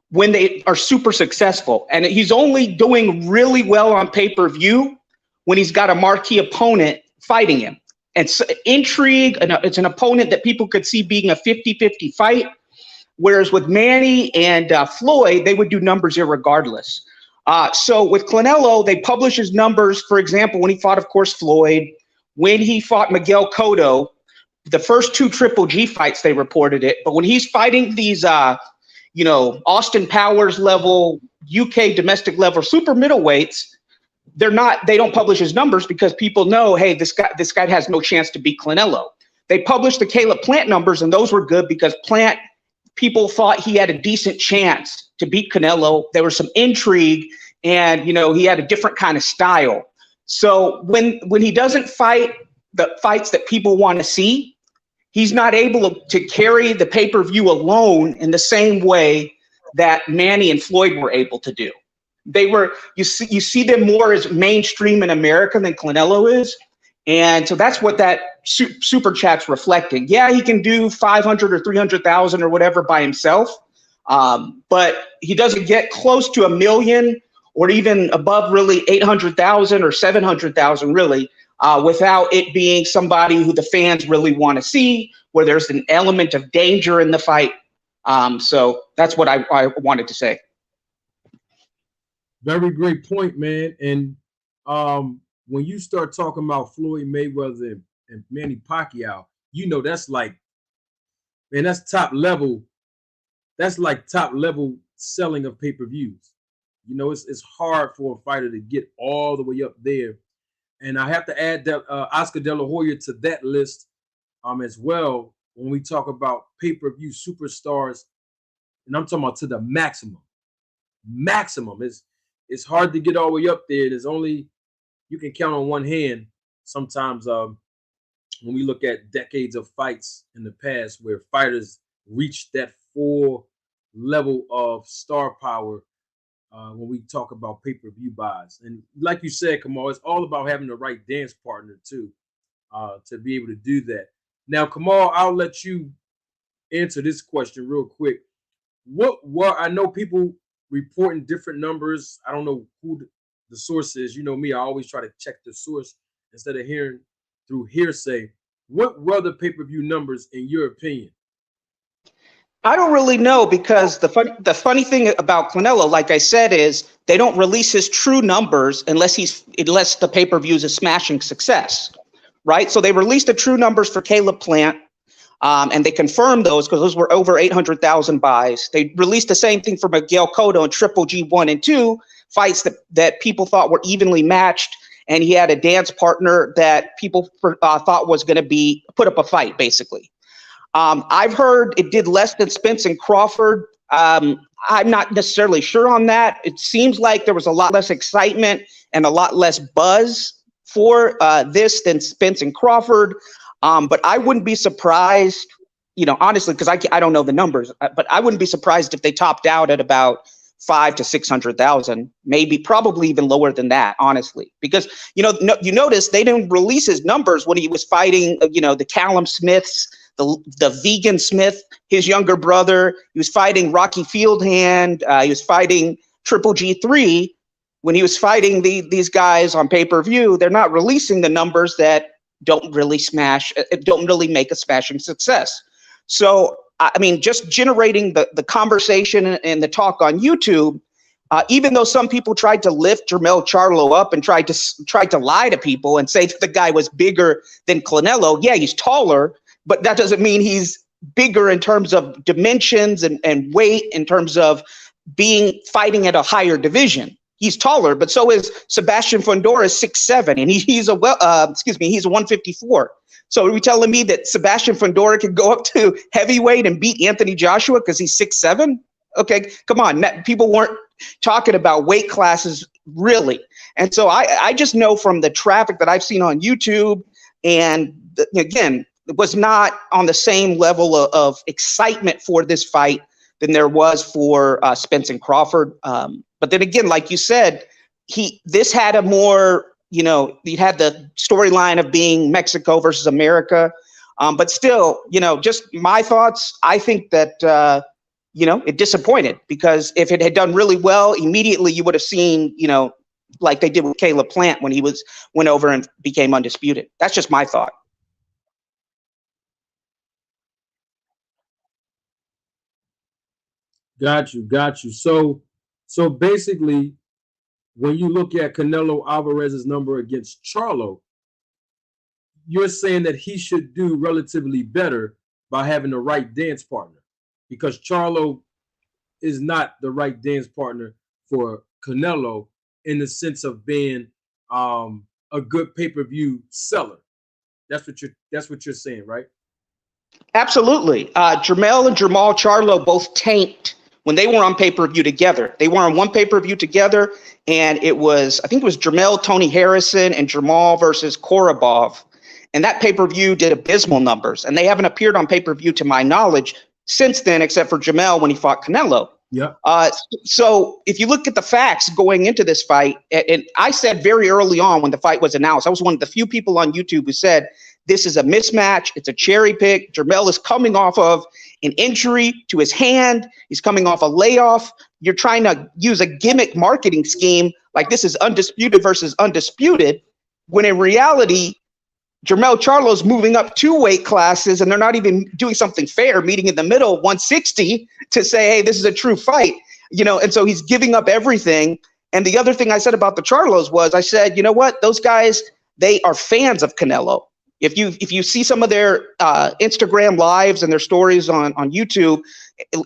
when they are super successful. And he's only doing really well on pay-per-view when he's got a marquee opponent fighting him. And so, intrigue, it's an opponent that people could see being a 50-50 fight. Whereas with Manny and Floyd, they would do numbers irregardless. So with Canelo, they publish his numbers, for example, when he fought, of course, Floyd, when he fought Miguel Cotto, the first 2 Triple G fights, they reported it. But when he's fighting these, Austin Powers level, UK domestic level super middleweights, they don't publish his numbers because people know, hey, this guy has no chance to beat Canelo. They published the Caleb Plant numbers, and those were good because Plant, people thought he had a decent chance to beat Canelo. There was some intrigue, and he had a different kind of style. So when he doesn't fight the fights that people want to see, he's not able to carry the pay-per-view alone in the same way that Manny and Floyd were able to do. You see them more as mainstream in America than Canelo is. And so that's what that super chat's reflecting. Yeah, he can do 500 or 300,000 or whatever by himself. But he doesn't get close to 1 million or even above really 800,000 or 700,000 really, without it being somebody who the fans really want to see, where there's an element of danger in the fight. So that's what I wanted to say. Very great point, man. And when you start talking about Floyd Mayweather and Manny Pacquiao, that's like, man, that's top level. That's like top level selling of pay-per-views. It's hard for a fighter to get all the way up there. And I have to add that Oscar De La Hoya to that list as well when we talk about pay-per-view superstars. And I'm talking about to the maximum. It's hard to get all the way up there. You can count on one hand sometimes when we look at decades of fights in the past where fighters reached that full level of star power when we talk about pay-per-view buys. And like you said, Kamal, it's all about having the right dance partner too, to be able to do that. Now, Kamal, I'll let you answer this question real quick. I know people reporting different numbers. I don't know who the source is. You know me, I always try to check the source instead of hearing through hearsay. What were the pay-per-view numbers in your opinion? I don't really know because the funny thing about Canelo, like I said, is they don't release his true numbers unless the pay-per-view is a smashing success, right? So they released the true numbers for Caleb Plant. And they confirmed those because those were over 800,000 buys. They released the same thing for Miguel Cotto and Triple G 1 and 2 fights that people thought were evenly matched. And he had a dance partner that people thought was going to put up a fight, basically. I've heard it did less than Spence and Crawford. I'm not necessarily sure on that. It seems like there was a lot less excitement and a lot less buzz for this than Spence and Crawford. But I wouldn't be surprised, honestly, because I don't know the numbers, but I wouldn't be surprised if they topped out at about 500,000 to 600,000, probably even lower than that, honestly, because you notice they didn't release his numbers when he was fighting, the Callum Smiths, the vegan Smith, his younger brother. He was fighting Rocky Fieldhand. He was fighting Triple G3. When he was fighting these guys on pay-per-view, they're not releasing the numbers that don't really make a smashing success. So, I mean, just generating the conversation and the talk on YouTube, even though some people tried to lift Jermell Charlo up and tried to lie to people and say that the guy was bigger than Canelo. Yeah, he's taller, but that doesn't mean he's bigger in terms of dimensions and weight, in terms of fighting at a higher division. He's taller, but so is Sebastian Fundora, 6'7", and he's a 154. So are we telling me that Sebastian Fundora can go up to heavyweight and beat Anthony Joshua because he's 6'7"? Okay, come on. People weren't talking about weight classes, really. And so I just know from the traffic that I've seen on YouTube, and again, it was not on the same level of excitement for this fight than there was for Spence and Crawford. But then again, like you said, this had a more, you had the storyline of being Mexico versus America. But still, just my thoughts, I think that, it disappointed, because if it had done really well, immediately you would have seen, like they did with Caleb Plant when he went over and became undisputed. That's just my thought. Got you. So basically, when you look at Canelo Alvarez's number against Charlo, you're saying that he should do relatively better by having the right dance partner, because Charlo is not the right dance partner for Canelo in the sense of being a good pay-per-view seller. That's what you're saying, right? Absolutely. Jermell and Jermall Charlo both tanked when they were on pay-per-view together. They were on one pay-per-view together, and I think it was Jermell, Tony Harrison, and Jermall versus Korobov. And that pay-per-view did abysmal numbers, and they haven't appeared on pay-per-view to my knowledge since then, except for Jermell when he fought Canelo. Yeah. So if you look at the facts going into this fight, and I said very early on when the fight was announced, I was one of the few people on YouTube who said, this is a mismatch. It's a cherry pick. Jermell is coming off of an injury to his hand. He's coming off a layoff. You're trying to use a gimmick marketing scheme like this is undisputed versus undisputed, when in reality, Jermell Charlo's moving up 2 weight classes, and they're not even doing something fair, meeting in the middle, 160, to say, hey, this is a true fight. And so he's giving up everything. And the other thing I said about the Charlos was, I said, you know what? Those guys, they are fans of Canelo. If you see some of their Instagram lives and their stories on YouTube,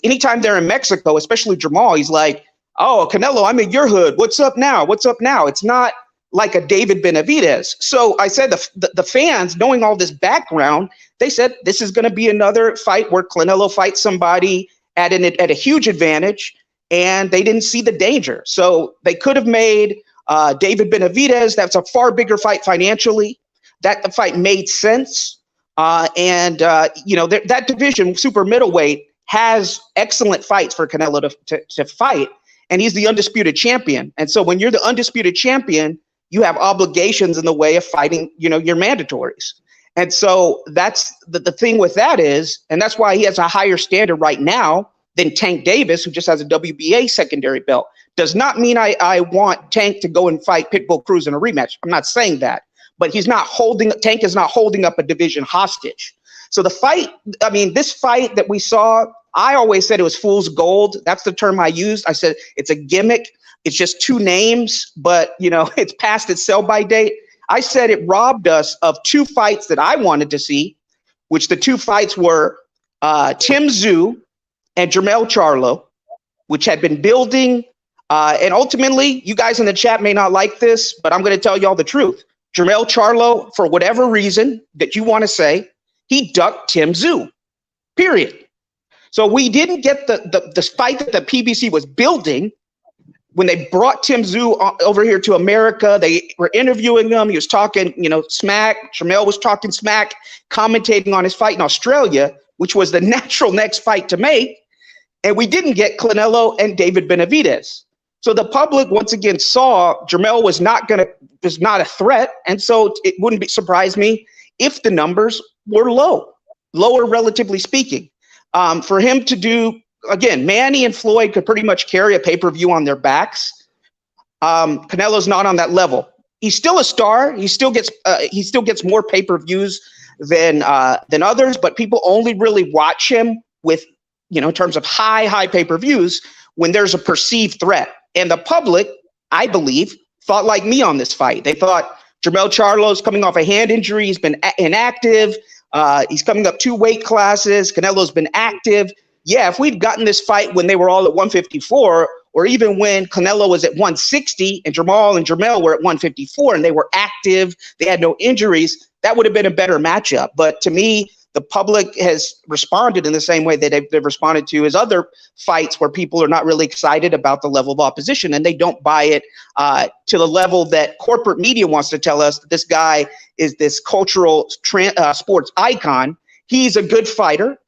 anytime they're in Mexico, especially Jermall, he's like, oh, Canelo, I'm in your hood. What's up now? What's up now? It's not like a David Benavidez. So I said the fans, knowing all this background, they said this is going to be another fight where Canelo fights somebody at a huge advantage, and they didn't see the danger. So they could have made David Benavidez. That's a far bigger fight financially. That the fight made sense. That division, super middleweight, has excellent fights for Canelo to fight, and he's the undisputed champion. And so when you're the undisputed champion, you have obligations in the way of fighting, your mandatories. And so that's the thing with that is, and that's why he has a higher standard right now than Tank Davis, who just has a WBA secondary belt. Does not mean I want Tank to go and fight Pitbull Cruz in a rematch. I'm not saying that. But Tank is not holding up a division hostage. So the fight, this fight that we saw, I always said it was fool's gold. That's the term I used. I said it's a gimmick. It's just 2 names, but it's past its sell-by date. I said it robbed us of 2 fights that I wanted to see, which the 2 fights were Tim Tszyu and Jermell Charlo, which had been building. And ultimately, you guys in the chat may not like this, but I'm going to tell y'all the truth. Jermell Charlo, for whatever reason that you want to say, he ducked Tim Tszyu, period. So we didn't get the fight that the PBC was building. when they brought Tim Tszyu over here to America, they were interviewing him. He was talking, smack. Jermell was talking smack, commentating on his fight in Australia, which was the natural next fight to make. And we didn't get Canelo and David Benavidez. So the public once again saw Jermell was not a threat. And so it wouldn't surprise me if the numbers were lower relatively speaking. For him to do, again, Manny and Floyd could pretty much carry a pay-per-view on their backs. Canelo's not on that level. He's still a star. He still gets more pay-per-views than others, but people only really watch him with, in terms of high pay-per-views when there's a perceived threat. And the public, I believe, thought like me on this fight. They thought Jermell Charlo's coming off a hand injury. He's been inactive. He's coming up 2 weight classes. Canelo's been active. Yeah, if we'd gotten this fight when they were all at 154, or even when Canelo was at 160 and Jermall and Jermell were at 154 and they were active, they had no injuries, that would have been a better matchup. But to me, the public has responded in the same way that they've responded to his other fights where people are not really excited about the level of opposition, and they don't buy it to the level that corporate media wants to tell us that this guy is this cultural sports icon. He's a good fighter.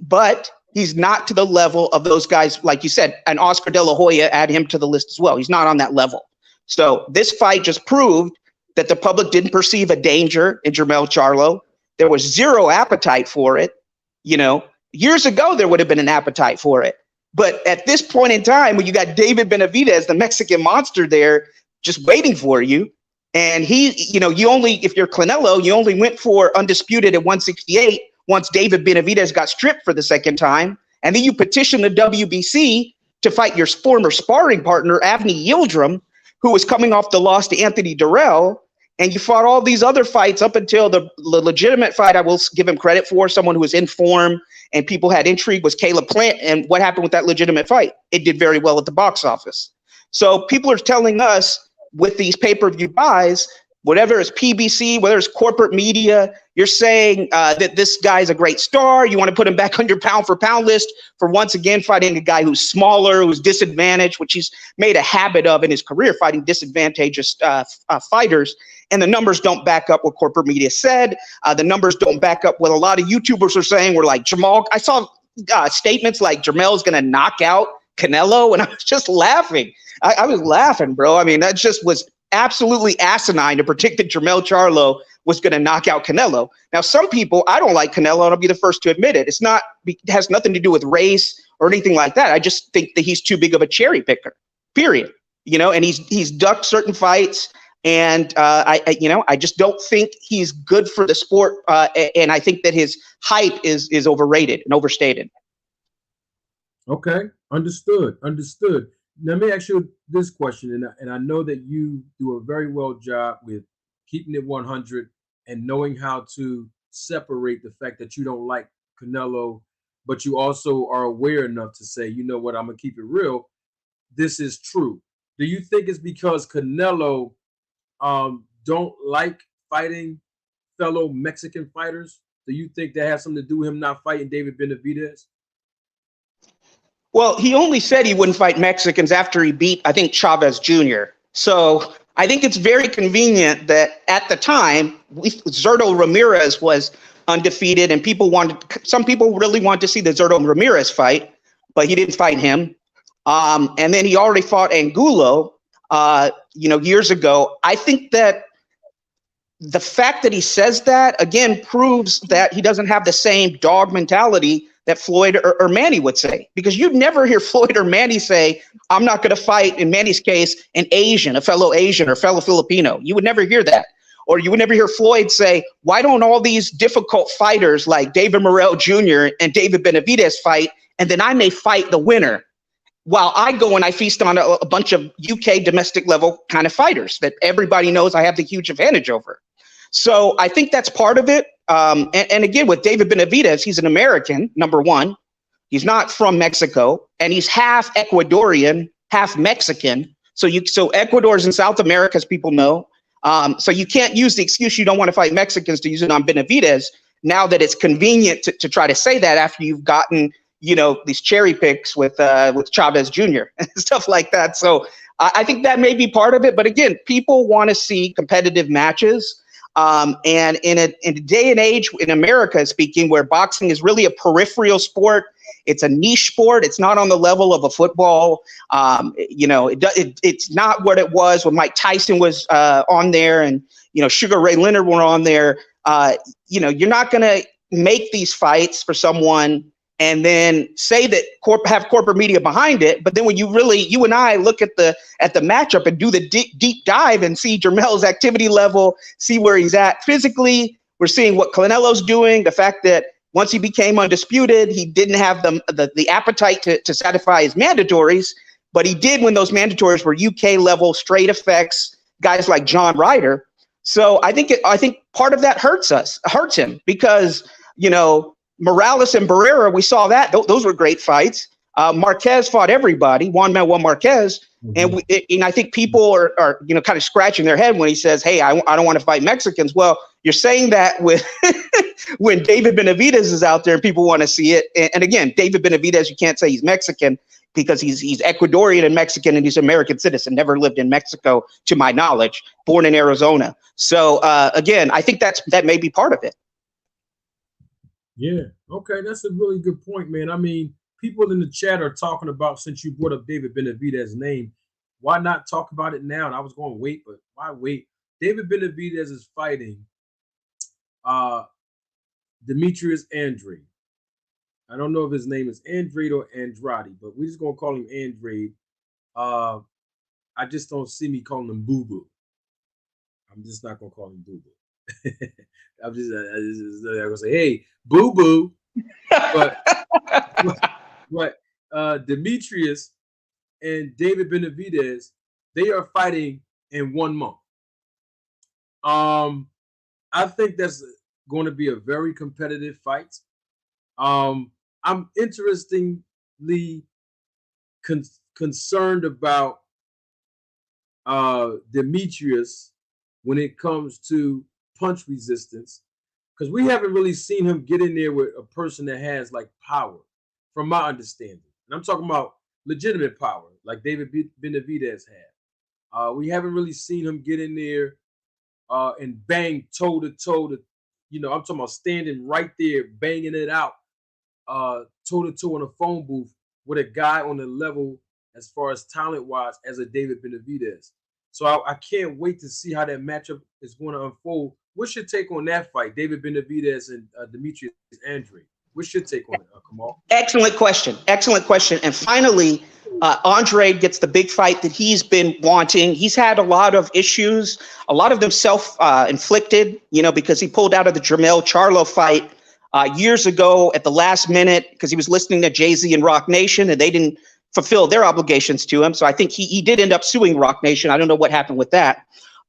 But he's not to the level of those guys, like you said, and Oscar De La Hoya, add him to the list as well. He's not on that level. So this fight just proved that the public didn't perceive a danger in Jermell Charlo. There was zero appetite for it. Years ago, there would have been an appetite for it. But at this point in time, when you got David Benavidez, the Mexican monster there, just waiting for you, and if you're Canelo, you only went for undisputed at 168 once David Benavidez got stripped for the second time. And then you petitioned the WBC to fight your former sparring partner, Avni Yildirim, who was coming off the loss to Anthony Durrell. And you fought all these other fights up until the legitimate fight I will give him credit for, someone who was in form and people had intrigue, was Caleb Plant. And what happened with that legitimate fight? It did very well at the box office. So people are telling us with these pay-per-view buys, whatever is PBC, whether it's corporate media, you're saying that this guy's a great star. You want to put him back on your pound-for-pound list for once again fighting a guy who's smaller, who's disadvantaged, which he's made a habit of in his career, fighting disadvantageous fighters. And the numbers don't back up what corporate media said. The numbers don't back up what a lot of YouTubers are saying. We're like, Jermall, I saw statements like Jermell's going to knock out Canelo, and I was just laughing. I was laughing, bro. I mean, that just was absolutely asinine to predict that Jermell Charlo was going to knock out Canelo. Now, some people, I don't like Canelo, and I'll be the first to admit it. It has nothing to do with race or anything like that. I just think that he's too big of a cherry picker, period. And he's ducked certain fights, and I just don't think he's good for the sport, and I think that his hype is overrated and overstated. Okay, understood. Let me ask you this question, and I know that you do a very well job with keeping it 100 and knowing how to separate the fact that you don't like Canelo, but you also are aware enough to say, you know what, I'm going to keep it real. This is true. Do you think it's because Canelo don't like fighting fellow Mexican fighters? Do you think that has something to do with him not fighting David Benavidez? Well, he only said he wouldn't fight Mexicans after he beat, I think, Chavez Jr. So I think it's very convenient that at the time, Zurdo Ramirez was undefeated, and some people really wanted to see the Zurdo Ramirez fight, but he didn't fight him. And then he already fought Angulo, years ago. I think that the fact that he says that, again, proves that he doesn't have the same dog mentality that Floyd or Manny would say, because you'd never hear Floyd or Manny say, I'm not going to fight, in Manny's case, an Asian, a fellow Asian or fellow Filipino. You would never hear that. Or you would never hear Floyd say, why don't all these difficult fighters like David Morrell Jr. and David Benavidez fight, and then I may fight the winner, while I go and I feast on a bunch of UK domestic level kind of fighters that everybody knows I have the huge advantage over. So I think that's part of it. And again, with David Benavidez, he's an American, number one. He's not from Mexico, and he's half Ecuadorian, half Mexican. So Ecuador's in South America, as people know. So you can't use the excuse you don't want to fight Mexicans to use it on Benavidez now that it's convenient to try to say that after you've gotten, these cherry picks with Chavez Jr. and stuff like that. So I think that may be part of it. But again, people want to see competitive matches. And in a day and age in America, speaking, where boxing is really a peripheral sport, it's a niche sport. It's not on the level of a football. It's not what it was when Mike Tyson was on there, and Sugar Ray Leonard were on there. You're not going to make these fights for someone and then say that have corporate media behind it. But then when you and I look at the matchup and do the deep dive and see Jermel's activity level, see where he's at physically, we're seeing what Canelo's doing. The fact that once he became undisputed, he didn't have the appetite to satisfy his mandatories, but he did when those mandatories were UK level, straight effects, guys like John Ryder. So I think part of that hurts him because Morales and Barrera, we saw that those were great fights. Marquez fought everybody. Juan Manuel Marquez, and I think people are kind of scratching their head when he says, "Hey, I don't want to fight Mexicans." Well, you're saying that with when David Benavidez is out there and people want to see it. And again, David Benavidez, you can't say he's Mexican because he's Ecuadorian and Mexican, and he's an American citizen. Never lived in Mexico, to my knowledge. Born in Arizona. So again, I think that may be part of it. Yeah. Okay, that's a really good point, man. I mean, people in the chat are talking about, since you brought up David Benavidez's name, why not talk about it now? And I was going to wait, but why wait? David Benavidez is fighting Demetrius Andrade. I don't know if his name is Andrade or Andrade, but we're just going to call him Andrade. I just don't see me calling him Boo Boo. I'm just not going to call him Boo Boo. I'm just going to say, hey, Boo Boo. But Demetrius and David Benavidez, they are fighting in 1 month. I think that's going to be a very competitive fight. I'm interestingly concerned about Demetrius when it comes to punch resistance, because we haven't really seen him get in there with a person that has like power, from my understanding. And I'm talking about legitimate power, like David Benavidez had. We haven't really seen him get in there and bang toe to toe. I'm talking about standing right there, banging it out, toe to toe in a phone booth with a guy on the level as far as talent wise as a David Benavidez. So I can't wait to see how that matchup is going to unfold. What's your take on that fight, David Benavidez and Demetrius Andrade? What's your take on it, Kamal? Excellent question. And finally, Andrade gets the big fight that he's been wanting. He's had a lot of issues, a lot of them self-inflicted, because he pulled out of the Charlo fight years ago at the last minute because he was listening to Jay-Z and Rock Nation, and they didn't fulfill their obligations to him. So I think he did end up suing Rock Nation. I don't know what happened with that.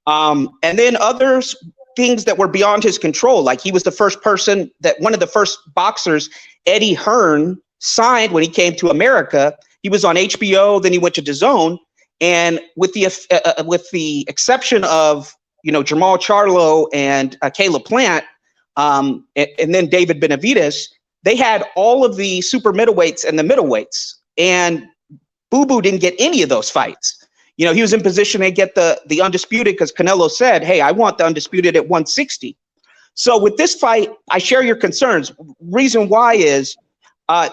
And then others, things that were beyond his control. Like he was the first person that one of the first boxers, Eddie Hearn, signed when he came to America. He was on HBO, then he went to DAZN. And with the exception of, Jamal Charlo and Caleb Plant, and then David Benavidez, they had all of the super middleweights and the middleweights. And Boo Boo didn't get any of those fights. He was in position to get the undisputed because Canelo said, hey, I want the undisputed at 160. So with this fight, I share your concerns. Reason why is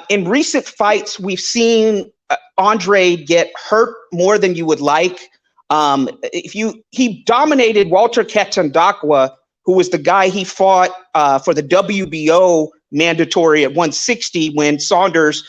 in recent fights, we've seen Andrade get hurt more than you would like. He dominated Walter Katandakwa, who was the guy he fought for the WBO mandatory at 160 when Saunders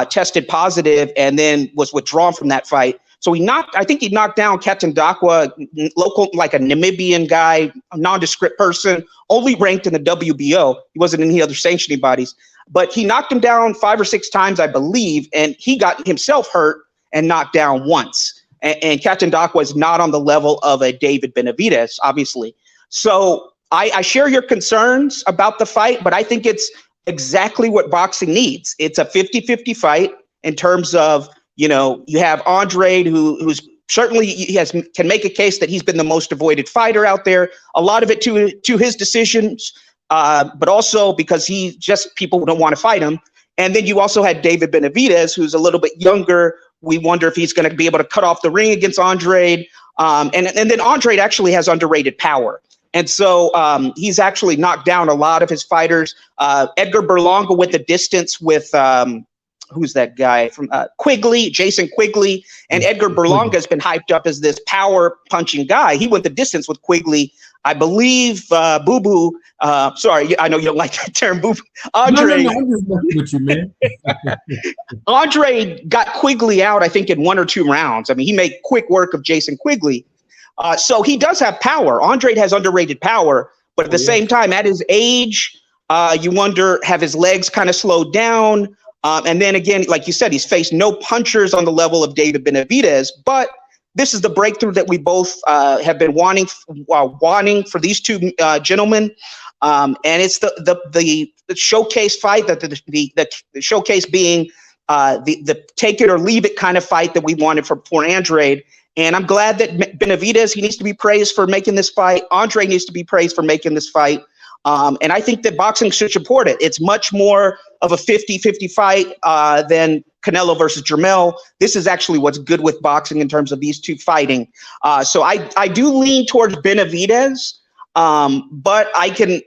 tested positive and then was withdrawn from that fight. So I think he knocked down Katandakwa, local, like a Namibian guy, a nondescript person, only ranked in the WBO. He wasn't in any other sanctioning bodies, but he knocked him down 5 or 6 times, I believe, and he got himself hurt and knocked down once. And Katandakwa is not on the level of a David Benavidez, obviously. So I share your concerns about the fight, but I think it's exactly what boxing needs. It's a 50-50 fight in terms of, you have Andrade, who's certainly can make a case that he's been the most avoided fighter out there. A lot of it to his decisions, but also because people don't want to fight him. And then you also had David Benavidez, who's a little bit younger. We wonder if he's going to be able to cut off the ring against Andrade. And then Andrade actually has underrated power. And so he's actually knocked down a lot of his fighters. Edgar Berlanga went the distance with who's that guy from Quigley, Jason Quigley. And Edgar Berlanga has been hyped up as this power punching guy. He went the distance with Quigley. I believe Boo Boo. Sorry, I know you don't like that term, Boo Boo. Andre, no, I'm just messing with you, man. Andre got Quigley out, I think, in 1 or 2 rounds. I mean, he made quick work of Jason Quigley. So he does have power. Andrade has underrated power, but at the same time, at his age, you wonder, have his legs kind of slowed down? And then again, like you said, he's faced no punchers on the level of David Benavidez, but this is the breakthrough that we both have been wanting for these two gentlemen. And it's the showcase fight, that the showcase being the take it or leave it kind of fight that we wanted for Andrade. And I'm glad that Benavidez, he needs to be praised for making this fight. Andrade needs to be praised for making this fight. And I think that boxing should support it. It's much more of a 50-50 fight than Canelo versus Jermell. This is actually what's good with boxing in terms of these two fighting. So I do lean towards Benavidez, but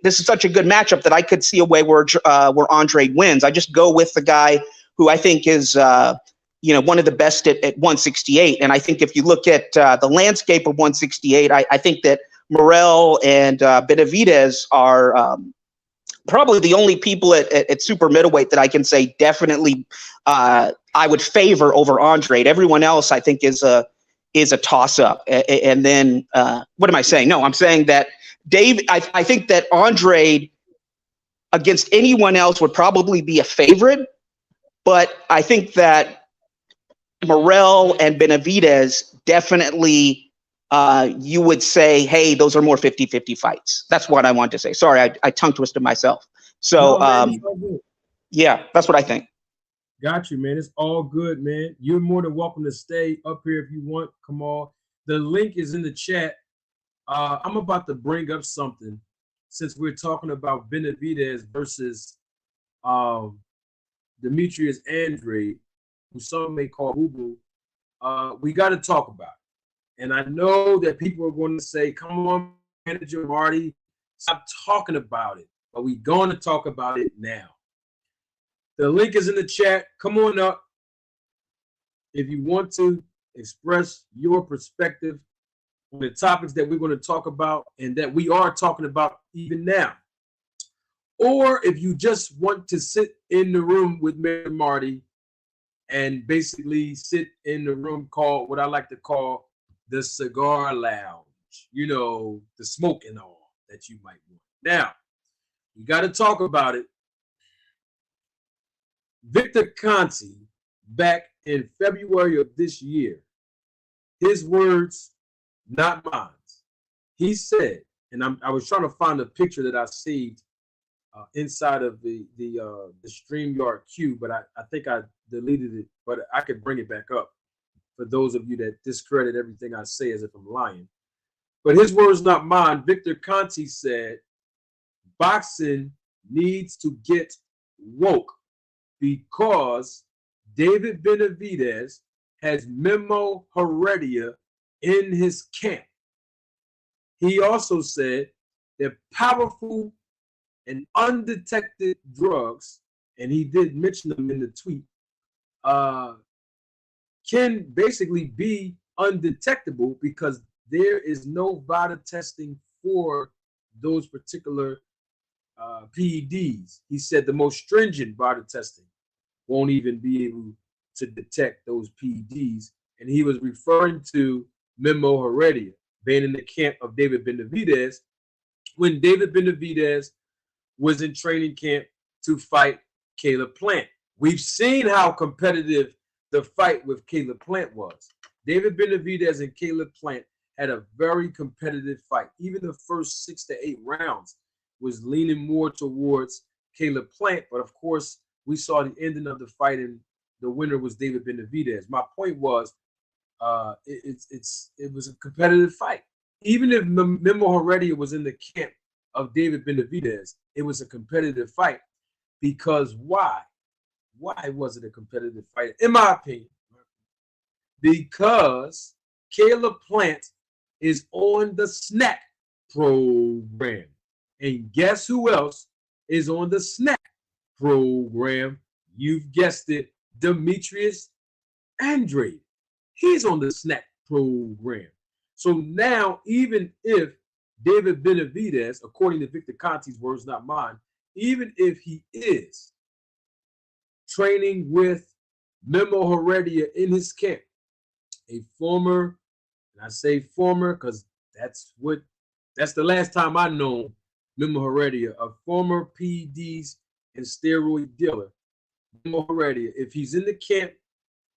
this is such a good matchup that I could see a way where Andrade wins. I just go with the guy who I think is one of the best at 168. And I think if you look at the landscape of 168, I think that Morrell and Benavidez are probably the only people at super middleweight that I can say definitely I would favor over Andrade. Everyone else I think is a toss up. And then what am I saying? No, I'm saying that I think that Andrade against anyone else would probably be a favorite, but I think that Morrell and Benavidez definitely you would say, hey, those are more 50-50 fights. That's what I want to say. Sorry, I tongue twisted myself. So, yeah, that's what I think. Got you, man. It's all good, man. You're more than welcome to stay up here if you want. Come on. The link is in the chat. I'm about to bring up something since we're talking about Benavidez versus Demetrius Andrade, who some may call Boo Boo. We got to talk about it. And I know that people are going to say, come on, Manager Marty, stop talking about it. But we're going to talk about it now. The link is in the chat. Come on up if you want to express your perspective on the topics that we're going to talk about and that we are talking about even now. Or if you just want to sit in the room with Manager Marty and basically sit in the room called what I like to call the cigar lounge, the smoking all that you might want. Now, we got to talk about it. Victor Conte, back in February of this year, his words, not mine. He said, and I was trying to find a picture that I saved inside of the StreamYard queue, but I think I deleted it, but I could bring it back up for those of you that discredit everything I say as if I'm lying. But his words, not mine. Victor Conte said, boxing needs to get woke because David Benavidez has Memo Heredia in his camp. He also said that powerful and undetected drugs, and he did mention them in the tweet, can basically be undetectable because there is no VADA testing for those particular PEDs. He said the most stringent VADA testing won't even be able to detect those PEDs. And he was referring to Memo Heredia being in the camp of David Benavidez when David Benavidez was in training camp to fight Caleb Plant. We've seen how competitive the fight with Caleb Plant was. David Benavidez and Caleb Plant had a very competitive fight. Even the first 6 to 8 rounds was leaning more towards Caleb Plant. But of course, we saw the ending of the fight and the winner was David Benavidez. My point was, it was a competitive fight. Even if Memo Heredia was in the camp of David Benavidez, it was a competitive fight. Because why? Why was it a competitive fight? In my opinion, because Caleb Plant is on the snack program. And guess who else is on the snack program? You've guessed it, Demetrius Andrade. He's on the snack program. So now, even if David Benavidez, according to Victor Conti's words, not mine, even if he is training with Memo Heredia in his camp, a former, and I say former because that's the last time I know Memo Heredia, a former PEDs and steroid dealer. Memo Heredia, if he's in the camp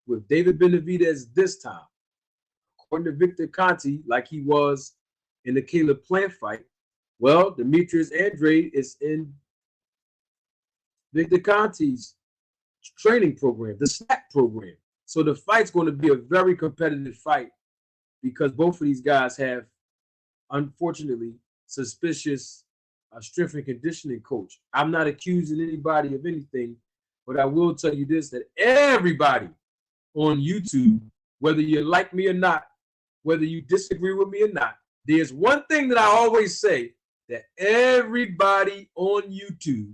with David Benavidez this time, according to Victor Conti, like he was in the Caleb Plant fight, well, Demetrius Andrade is in Victor Conti's training program, the snack program. So the fight's going to be a very competitive fight because both of these guys have, unfortunately, suspicious strength and conditioning coach. I'm not accusing anybody of anything, but I will tell you this, that everybody on YouTube, whether you like me or not, whether you disagree with me or not, there's one thing that I always say that everybody on YouTube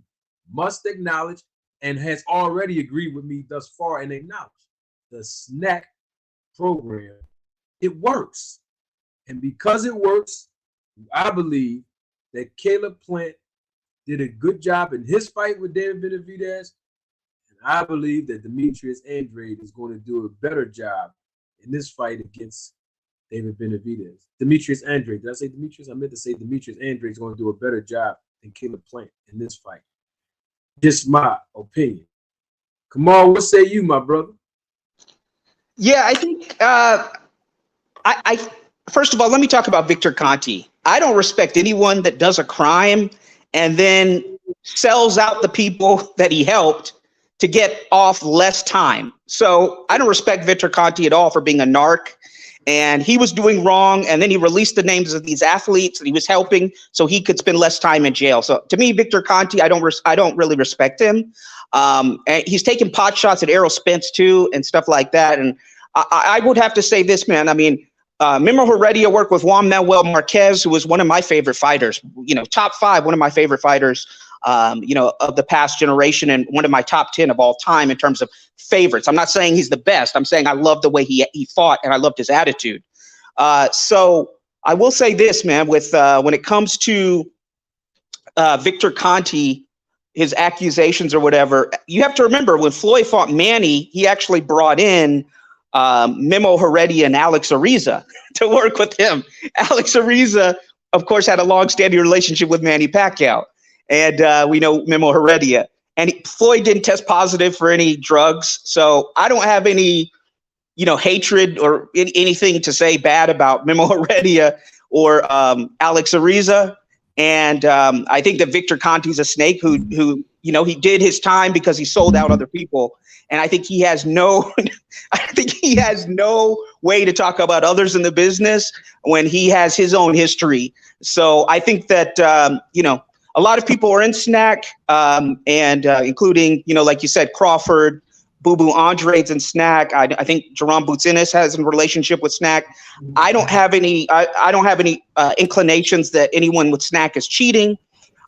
must acknowledge and has already agreed with me thus far and acknowledge. The snack program, it works. And because it works, I believe that Caleb Plant did a good job in his fight with David Benavidez. And I believe that Demetrius Andrade is going to do a better job in this fight against David Benavidez. Demetrius Andrade. Did I say Demetrius? I meant to say Demetrius Andrade is going to do a better job than Caleb Plant in this fight. Just my opinion. Kamal, what say you, my brother? Yeah, I think I first of all, let me talk about Victor Conti. I don't respect anyone that does a crime and then sells out the people that he helped to get off less time. So I don't respect Victor Conti at all for being a narc. And he was doing wrong, and then he released the names of these athletes that he was helping so he could spend less time in jail. So to me, Victor Conti, I don't really respect him. And he's taking pot shots at Errol Spence too and stuff like that. And I would have to say this, man. I mean, Memo Heredia worked with Juan Manuel Marquez, who was one of my favorite fighters, top 5, one of my favorite fighters, of the past generation, and one of my top 10 of all time in terms of favorites. I'm not saying he's the best. I'm saying I love the way he fought, and I loved his attitude. So I will say this, man, with when it comes to Victor Conti, his accusations or whatever, you have to remember when Floyd fought Manny, he actually brought in Memo Heredia and Alex Ariza to work with him. Alex Ariza, of course, had a long-standing relationship with Manny Pacquiao. And we know Memo Heredia. And Floyd didn't test positive for any drugs. So I don't have any, hatred or anything to say bad about Memo Heredia or Alex Ariza. And I think that Victor Conti's a snake who he did his time because he sold out other people. And I think he has no way to talk about others in the business when he has his own history. So I think that, a lot of people are in snack, and including, like you said, Crawford, Boo Boo Andrade's in snack. I think Jerome Boutsinis has a relationship with snack. I don't have any inclinations that anyone with snack is cheating.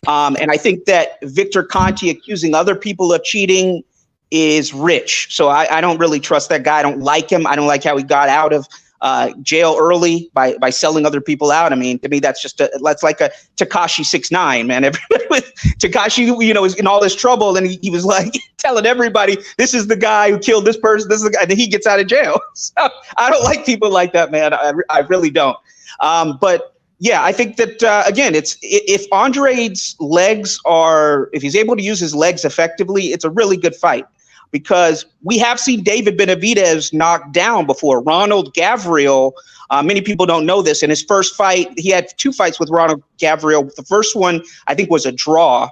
And I think that Victor Conti accusing other people of cheating is rich. So I don't really trust that guy. I don't like him. I don't like how he got out of jail early by selling other people out. I mean, to me, that's like a Tekashi 6ix9ine, man. Everybody with Tekashi, is in all this trouble, and he was like telling everybody, "This is the guy who killed this person. This is the guy," and he gets out of jail. So I don't like people like that, man. I really don't. But yeah, I think that again, if Andrade's legs if he's able to use his legs effectively, it's a really good fight. Because we have seen David Benavidez knocked down before. Ronald Gavriel, many people don't know this. In his first fight, he had 2 fights with Ronald Gavriel. The first one, I think, was a draw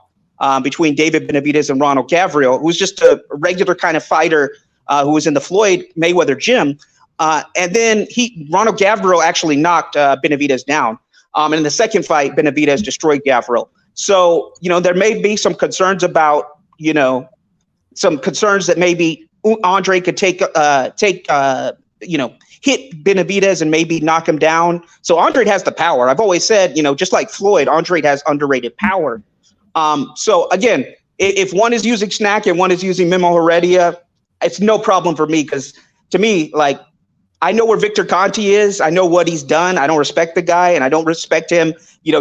between David Benavidez and Ronald Gavriel, who was just a regular kind of fighter who was in the Floyd Mayweather gym. And then Ronald Gavriel actually knocked Benavidez down. And in the second fight, Benavidez destroyed Gavriel. So, there may be some concerns about, some concerns that maybe Andre could hit Benavidez and maybe knock him down. So Andrade has the power. I've always said, just like Floyd, Andrade has underrated power. So again, if one is using Snack and one is using Memo Heredia, it's no problem for me, because to me, like, I know where Victor Conti is. I know what he's done. I don't respect the guy, and I don't respect him,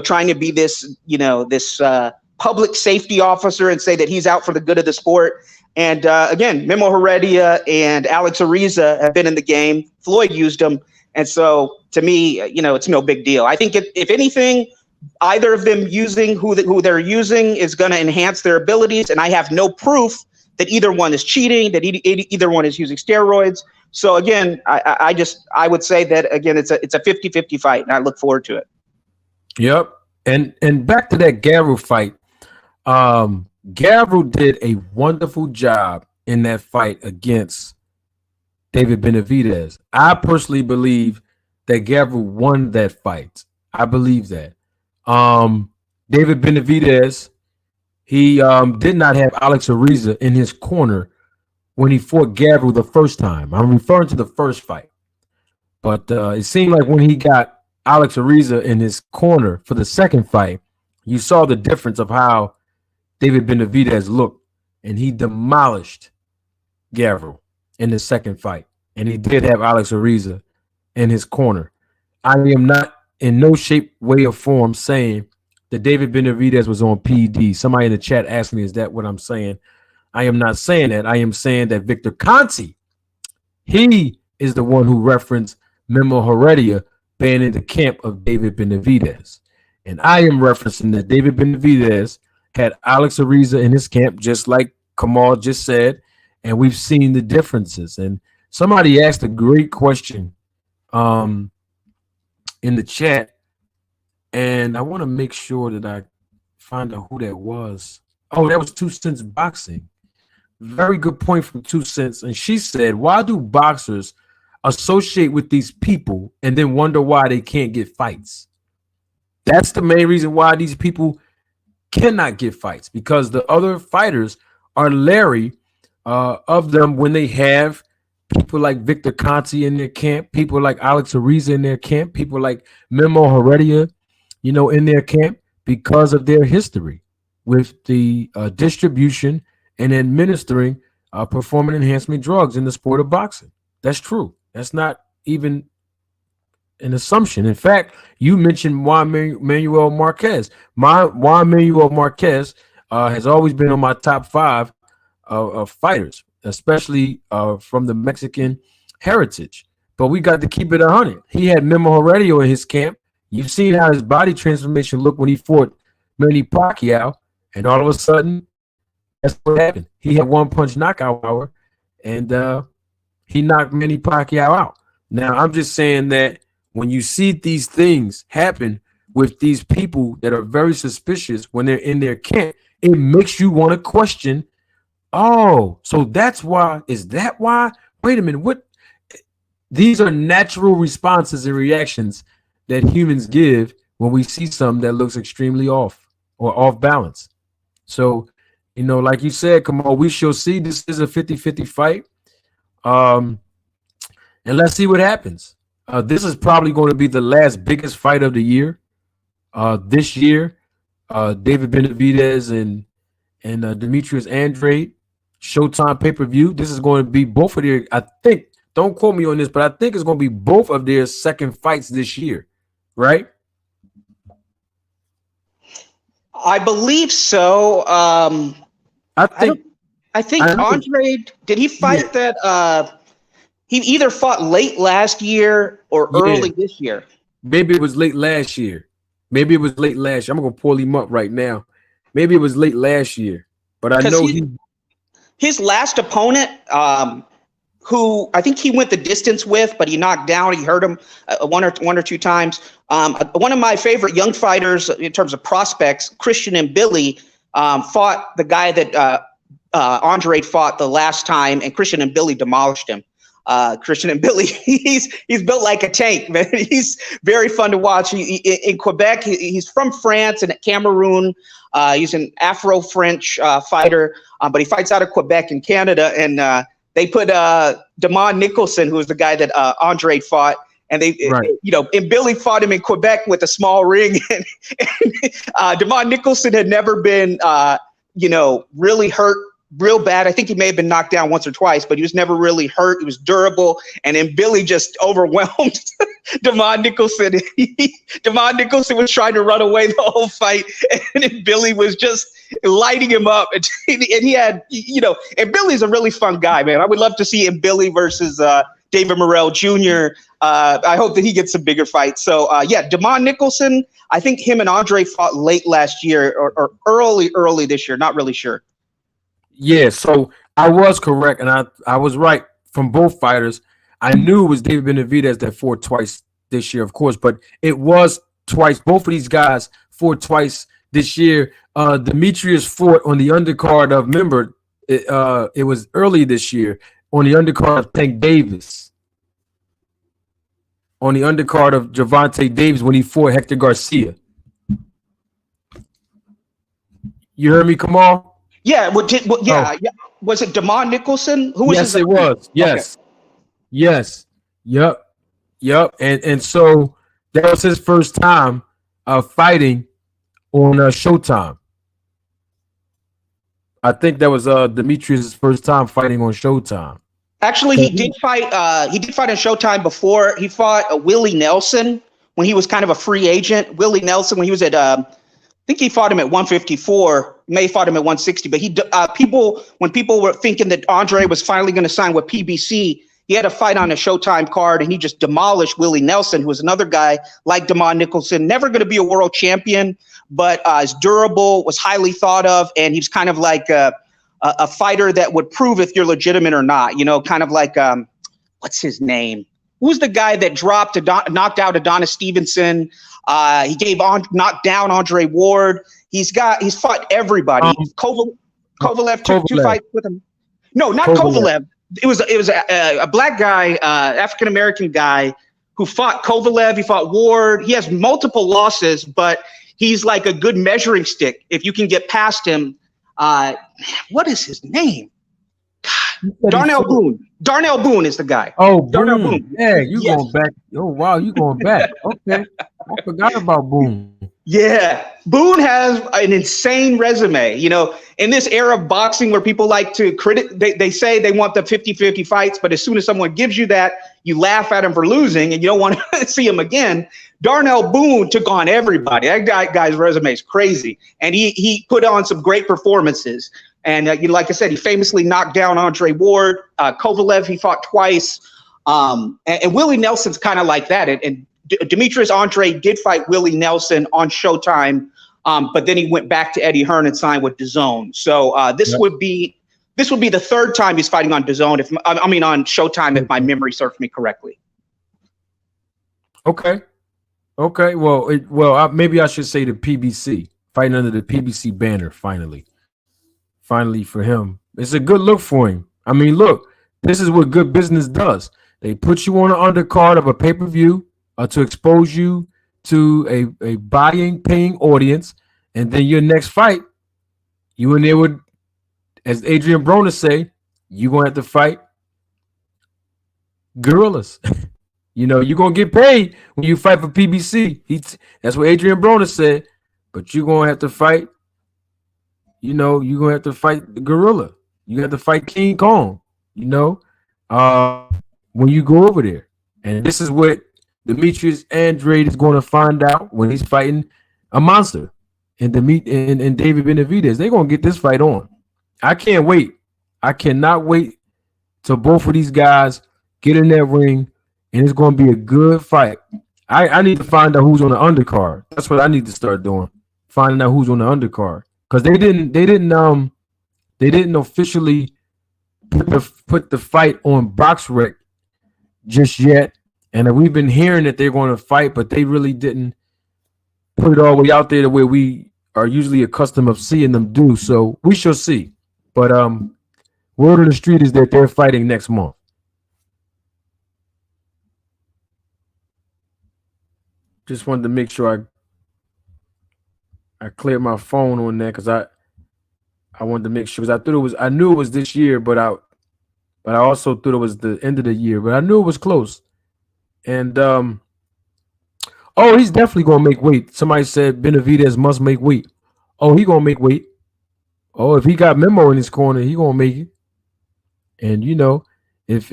trying to be this, this public safety officer and say that he's out for the good of the sport. And again, Memo Heredia and Alex Ariza have been in the game. Floyd used them. And so to me, it's no big deal. I think if anything, either of them using who they're using is going to enhance their abilities. And I have no proof that either one is cheating, that either one is using steroids. So again, I would say that, again, it's a 50-50 fight, and I look forward to it. Yep. And back to that Gavril fight. Gavril did a wonderful job in that fight against David Benavidez. I personally believe that Gavril won that fight. I believe that. David Benavidez, he did not have Alex Ariza in his corner when he fought Gavril the first time. I'm referring to the first fight. But it seemed like when he got Alex Ariza in his corner for the second fight, you saw the difference of how David Benavidez looked, and he demolished Gavril in the second fight. And he did have Alex Ariza in his corner. I am not in no shape, way, or form saying that David Benavidez was on PED. Somebody in the chat asked me, is that what I'm saying? I am not saying that. I am saying that Victor Conti, he is the one who referenced Memo Heredia banning the camp of David Benavidez. And I am referencing that David Benavidez had Alex Ariza in his camp, just like Kamal just said, and we've seen the differences. And somebody asked a great question in the chat, and I want to make sure that I find out who that was. Oh, that was 2 Cents Boxing. Very good point from 2 Cents. And she said, why do boxers associate with these people and then wonder why they can't get fights? That's the main reason why these people cannot get fights, because the other fighters are leery of them when they have people like Victor Conti in their camp, people like Alex Ariza in their camp, people like Memo Heredia, in their camp, because of their history with the distribution and administering performance enhancement drugs in the sport of boxing. That's true. That's not even an assumption. In fact, you mentioned Juan Manuel Marquez. Juan Manuel Marquez has always been on my top 5 of fighters, especially from the Mexican heritage. But we got to keep it 100. He had Memo Heredia in his camp. You've seen how his body transformation looked when he fought Manny Pacquiao, and all of a sudden, that's what happened. He had one-punch knockout power, and he knocked Manny Pacquiao out. Now, I'm just saying that when you see these things happen with these people that are very suspicious when they're in their camp, it makes you want to question, oh, so that's why. Is that why? Wait a minute. What? These are natural responses and reactions that humans give when we see something that looks extremely off or off balance. So, like you said, come on, we shall see. This is a 50-50 fight. And let's see what happens. This is probably going to be the last biggest fight of the year. This year, David Benavidez and Demetrius Andrade, Showtime pay-per-view. This is going to be both of their, I think, don't quote me on this, but I think it's going to be both of their second fights this year, right? I believe so. I think Andrade, did he fight that? He either fought late last year or early this year. Maybe it was late last year. I'm going to pull him up right now. Maybe it was late last year. But I know his last opponent, who I think he went the distance with, but he knocked down. He hurt him one or two times. One of my favorite young fighters in terms of prospects, Christian and Billy, fought the guy that Andrade fought the last time, and Christian and Billy demolished him. Christian and Billy, he's built like a tank, man. He's very fun to watch. In Quebec, he's from France and Cameroon. He's an Afro-French fighter, but he fights out of Quebec in Canada. And they put Damon Nicholson, who was the guy that Andrade fought. And they, and Billy fought him in Quebec with a small ring. And Damon Nicholson had never been, really hurt real bad. I think he may have been knocked down once or twice, but he was never really hurt. He was durable. And then Billy just overwhelmed Damon Nicholson. Damon Nicholson was trying to run away the whole fight. And then Billy was just lighting him up. And he had, and Billy's a really fun guy, man. I would love to see him, Billy versus David Morrell Jr. I hope that he gets some bigger fights. So, Damon Nicholson, I think him and Andre fought late last year or early this year. Not really sure. Yeah, so I was correct, and I was right from both fighters. I knew it was David Benavidez that fought twice this year, of course, but it was twice. Both of these guys fought twice this year. Demetrius fought on the undercard of, remember, it was early this year, on the undercard of Tank Davis. On the undercard of Gervonta Davis when he fought Hector Garcia. You heard me, Kamal? Yeah, Was it Damon Nicholson? Who was yes, it was. Yes. Okay. Yes. Yep. And so that was his first time fighting on Showtime. I think that was Demetrius' first time fighting on Showtime. Actually, he did fight on Showtime before. He fought Willie Nelson when he was kind of a free agent. Willie Nelson, when he was at I think he fought him at 154. May fought him at 160. But when people were thinking that Andre was finally going to sign with PBC, he had a fight on a Showtime card, and he just demolished Willie Nelson, who was another guy like Damon Nicholson, never going to be a world champion, but is durable, was highly thought of, and he's kind of like a fighter that would prove if you're legitimate or not. Kind of like what's his name? Who's the guy that knocked out Adonis Stevenson? He knocked down Andre Ward. He's fought everybody. Kovalev took 2 fights with him. No, not Kovalev. It was a black guy, African American guy who fought Kovalev. He fought Ward. He has multiple losses, but he's like a good measuring stick if you can get past him. What is his name? Darnell Boone. Darnell Boone is the guy. Oh, Darnell Boone. Yeah, going back. Oh, wow, you going back. Okay. I forgot about Boone. Yeah. Boone has an insane resume. In this era of boxing where people like to they say they want the 50-50 fights, but as soon as someone gives you that, you laugh at him for losing and you don't want to see him again. Darnell Boone took on everybody. That guy's resume is crazy. And he put on some great performances. And like I said, he famously knocked down Andre Ward. Kovalev, he fought twice. And Willie Nelson's kind of like that. And Demetrius Andrade did fight Willie Nelson on Showtime, but then he went back to Eddie Hearn and signed with DAZN. So this would be the third time he's fighting on DAZN. On Showtime, if my memory serves me correctly. Okay. Well, maybe I should say the PBC, fighting under the PBC banner. Finally for him, it's a good look for him. I mean, look, this is what good business does. They put you on an undercard of a pay-per-view to expose you to a paying audience, and then your next fight, you and they would, as Adrian Broner say, you're gonna have to fight gorillas. You're gonna get paid when you fight for PBC. That's what Adrian Broner said, but you're gonna have to fight. You're gonna have to fight the gorilla. You have to fight King Kong. When you go over there, and this is what Demetrius Andrade is going to find out when he's fighting a monster. And David Benavidez, they're going to get this fight on. I can't wait. I cannot wait till both of these guys get in that ring, and it's going to be a good fight. I need to find out who's on the undercard. That's what I need to start doing. Finding out who's on the undercard, because they didn't officially put the fight on BoxRec just yet. And we've been hearing that they're going to fight, but they really didn't put it all the way out there the way we are usually accustomed of seeing them do. So we shall see. But word on the street is that they're fighting next month. Just wanted to make sure I cleared my phone on that because I wanted to make sure, because I knew it was this year, but I also thought it was the end of the year, but I knew it was close. And oh, he's definitely gonna make weight. Somebody said Benavidez must make weight. Oh, he gonna make weight. Oh, if he got Memo in his corner, he gonna make it. And you know, if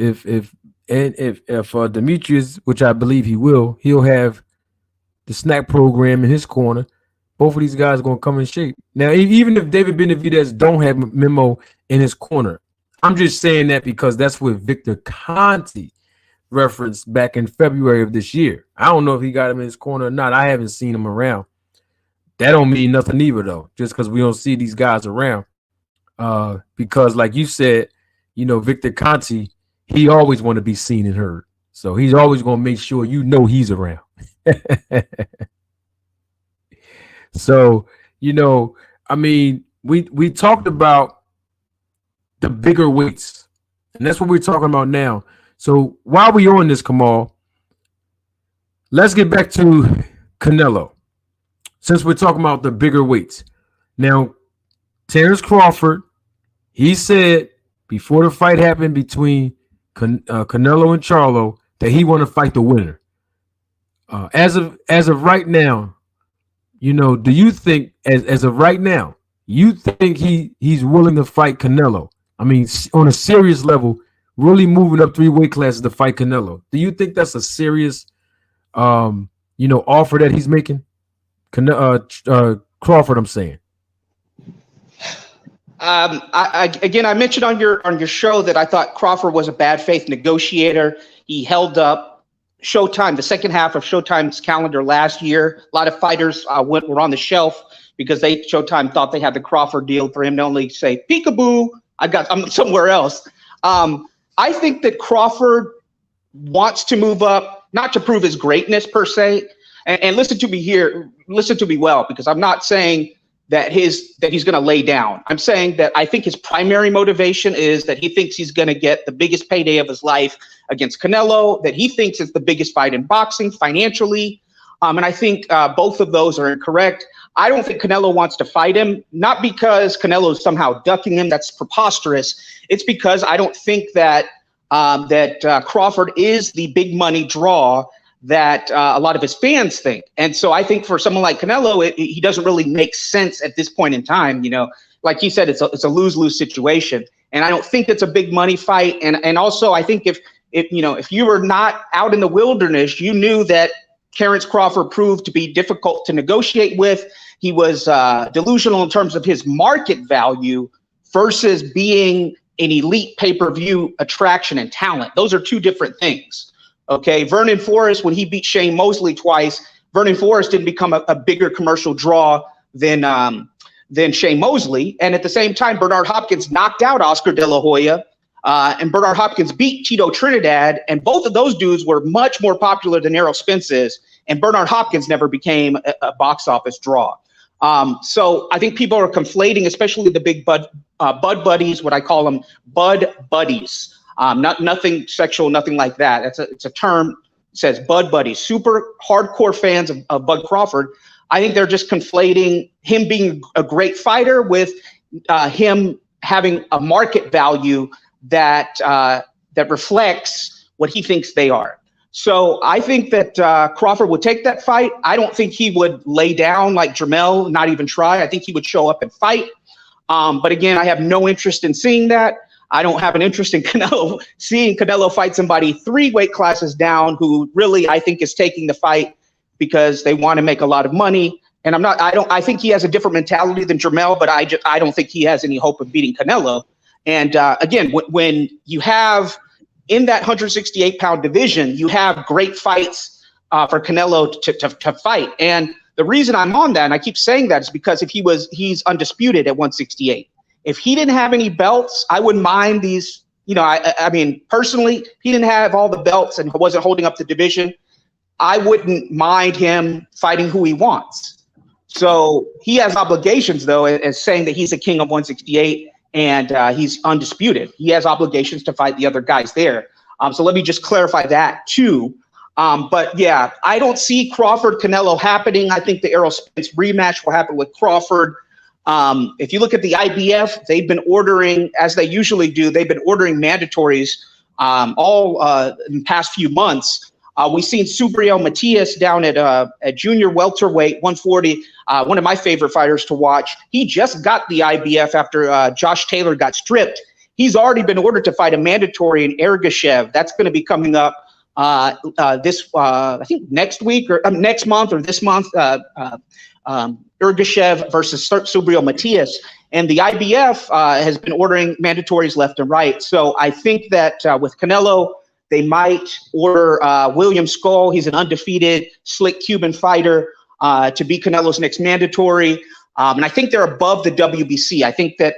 Demetrius, which I believe he will, he'll have the snack program in his corner. Both of these guys are gonna come in shape. Now, even if David Benavidez don't have Memo in his corner, I'm just saying that because that's what Victor Conte referenced back in February of this year. I don't know if he got him in his corner or not. I haven't seen him around. That don't mean nothing either, though, just because we don't see these guys around. Because like you said, you know, Victor Conte, he always want to be seen and heard. So he's always going to make sure you know he's around. So, you know, I mean, we talked about the bigger weights, and that's what we're talking about now. So while we on this, Kamal, let's get back to Canelo. Since we're talking about the bigger weights. Now, Terrence Crawford, he said before the fight happened between Canelo and Charlo that he want to fight the winner. As of right now, you know, do you think as of right now, you think he's willing to fight Canelo? I mean, on a serious level, really moving up 3 weight classes to fight Canelo. Do you think that's a serious, you know, offer that he's making? Crawford, I'm saying. I mentioned on your show that I thought Crawford was a bad faith negotiator. He held up Showtime, the second half of Showtime's calendar last year. A lot of fighters were on the shelf because Showtime thought they had the Crawford deal for him to only say peekaboo. I'm somewhere else. I think that Crawford wants to move up, not to prove his greatness per se. And listen to me here. Listen to me well, because I'm not saying that he's going to lay down. I'm saying that I think his primary motivation is that he thinks he's going to get the biggest payday of his life against Canelo, that he thinks is the biggest fight in boxing financially. And I think both of those are incorrect. I don't think Canelo wants to fight him, not because Canelo is somehow ducking him. That's preposterous. It's because I don't think that Crawford is the big money draw that a lot of his fans think. And so I think for someone like Canelo, he doesn't really make sense at this point in time. You know, like he said, it's a lose-lose situation. And I don't think it's a big money fight. And also I think if you were not out in the wilderness, you knew that Terrence Crawford proved to be difficult to negotiate with. He was delusional in terms of his market value versus being an elite pay-per-view attraction and talent. Those are two different things. Okay, Vernon Forrest, when he beat Shane Mosley twice, Vernon Forrest didn't become a bigger commercial draw than Shane Mosley. And at the same time, Bernard Hopkins knocked out Oscar De La Hoya, and Bernard Hopkins beat Tito Trinidad. And both of those dudes were much more popular than Errol Spence is. And Bernard Hopkins never became a box office draw. So I think people are conflating, especially the big Bud buddies, what I call them, Bud buddies. Nothing sexual, nothing like that. It's a term. It says Bud buddies. Super hardcore fans of Bud Crawford. I think they're just conflating him being a great fighter with him having a market value that reflects what he thinks they are. So I think that Crawford would take that fight. I don't think he would lay down like Jermell, not even try. I think he would show up and fight. But again, I have no interest in seeing that. I don't have an interest in seeing Canelo fight somebody 3 weight classes down who really I think is taking the fight because they want to make a lot of money. And I think he has a different mentality than Jermell, but I don't think he has any hope of beating Canelo. And again, when you have in that 168-pound division, you have great fights for Canelo to fight. And the reason I'm on that, and I keep saying that, is because he's undisputed at 168. If he didn't have any belts, I wouldn't mind these. You know, I mean, personally, he didn't have all the belts and wasn't holding up the division, I wouldn't mind him fighting who he wants. So he has obligations, though, as saying that he's a king of 168 and he's undisputed. He has obligations to fight the other guys there. So let me just clarify that, too. But yeah, I don't see Crawford Canelo happening. I think the Errol Spence rematch will happen with Crawford. If you look at the IBF, they've been ordering, as they usually do, they've been ordering mandatories all in the past few months. We've seen Subriel Matias down at junior welterweight, 140, one of my favorite fighters to watch. He just got the IBF after Josh Taylor got stripped. He's already been ordered to fight a mandatory in Ergashev. That's going to be coming up I think next week or next month or this month. Ergashev versus Subriel Matias. And the IBF has been ordering mandatories left and right. So I think that with Canelo, they might order William Skull. He's an undefeated, slick Cuban fighter to be Canelo's next mandatory. And I think they're above the WBC. I think that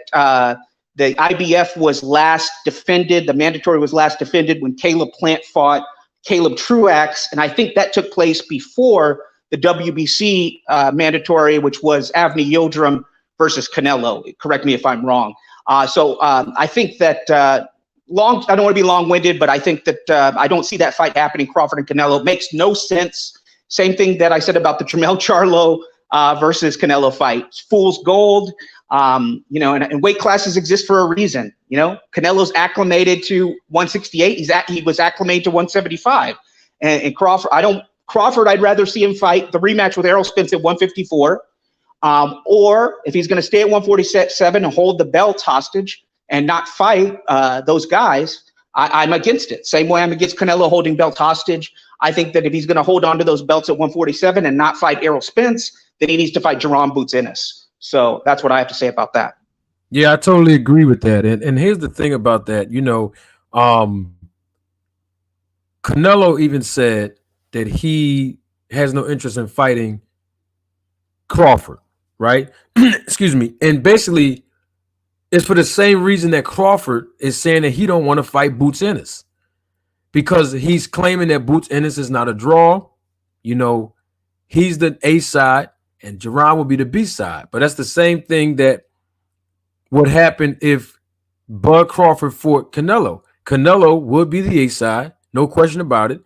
the IBF was last defended. The mandatory was last defended when Caleb Plant fought Caleb Truax. And I think that took place before the WBC mandatory, which was Avni Yildirim versus Canelo. Correct me if I'm wrong. So I think that I don't want to be long-winded, but I think that I don't see that fight happening, Crawford and Canelo. It makes no sense. Same thing that I said about the Jermell Charlo versus Canelo fight. It's fool's gold. And weight classes exist for a reason. Canelo's acclimated to 168. He was acclimated to 175. And Crawford, I'd rather see him fight the rematch with Errol Spence at 154. Or if he's going to stay at 147 and hold the belts hostage and not fight those guys, I'm against it. Same way I'm against Canelo holding belts hostage. I think that if he's going to hold on to those belts at 147 and not fight Errol Spence, then he needs to fight Jerome Boots Ennis. So that's what I have to say about that. Yeah, I totally agree with that. And here's the thing about that. Canelo even said that he has no interest in fighting Crawford, right? Excuse me. And basically, it's for the same reason that Crawford is saying that he don't want to fight Boots Ennis, because he's claiming that Boots Ennis is not a draw. He's the A side and Jerron will be the B side. But that's the same thing that would happen if Bud Crawford fought Canelo. Canelo would be the A side, no question about it,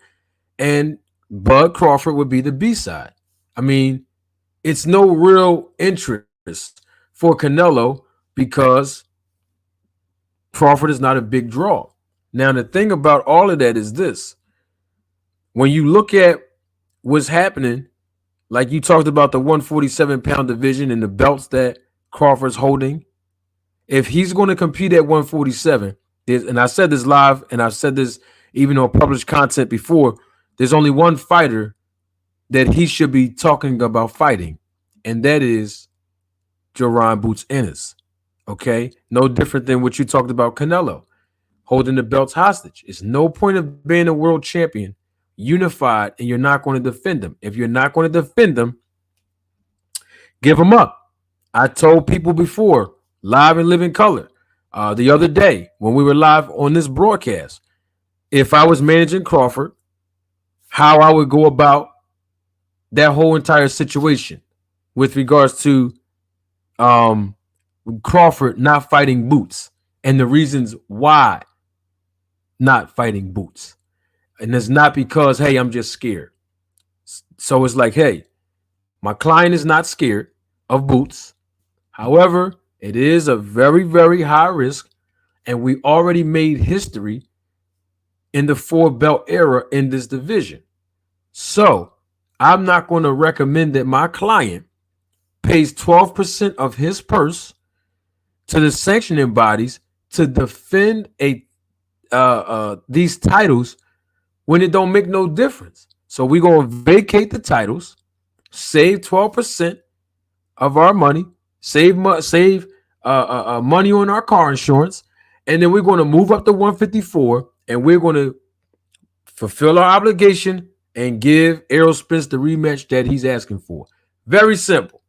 and Bud Crawford would be the B side. I mean, it's no real interest for Canelo because Crawford is not a big draw. Now, the thing about all of that is this. When you look at what's happening, like you talked about the 147-pound division and the belts that Crawford's holding, if he's going to compete at 147, and I said this live and I've said this even on published content before, there's only one fighter that he should be talking about fighting, and that is Jerron Boots Ennis. Okay? No different than what you talked about Canelo holding the belts hostage. It's no point of being a world champion unified and you're not going to defend them. If you're not going to defend them, give them up. I told people before, live and live in color, the other day when we were live on this broadcast, if I was managing Crawford, how I would go about that whole entire situation with regards to Crawford not fighting Boots and the reasons why not fighting Boots. And it's not because, hey, I'm just scared. So it's like, hey, my client is not scared of Boots. However, it is a very, very high risk, and we already made history in the 4-belt era in this division. So I'm not going to recommend that my client pays 12% of his purse to the sanctioning bodies to defend these titles when it don't make no difference. So we're going to vacate the titles, save 12% of our money, save money on our car insurance, and then we're going to move up to 154, and we're going to fulfill our obligation and give Errol Spence the rematch that he's asking for. Very simple.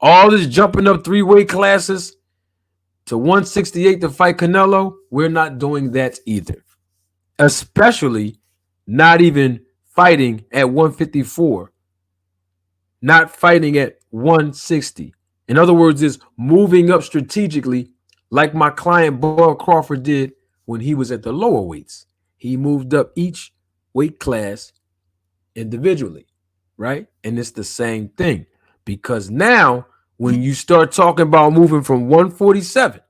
All this jumping up 3 weight classes to 168 to fight Canelo, we're not doing that either. Especially not even fighting at 154, not fighting at 160. In other words, is moving up strategically like my client Bud Crawford did when he was at the lower weights. He moved up each weight class individually, right? And it's the same thing, because now when you start talking about moving from 147,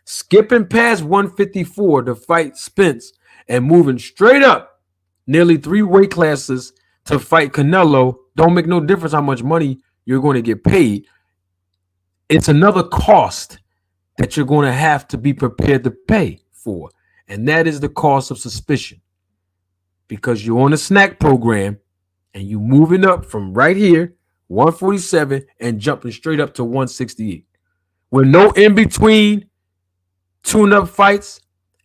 skipping past 154 to fight Spence, and moving straight up nearly 3 weight classes to fight Canelo, don't make no difference how much money you're going to get paid. It's another cost that you're going to have to be prepared to pay for. And that is the cost of suspicion. Because you're on a snack program and you moving up from right here, 147, and jumping straight up to 168. With no in-between tune-up fights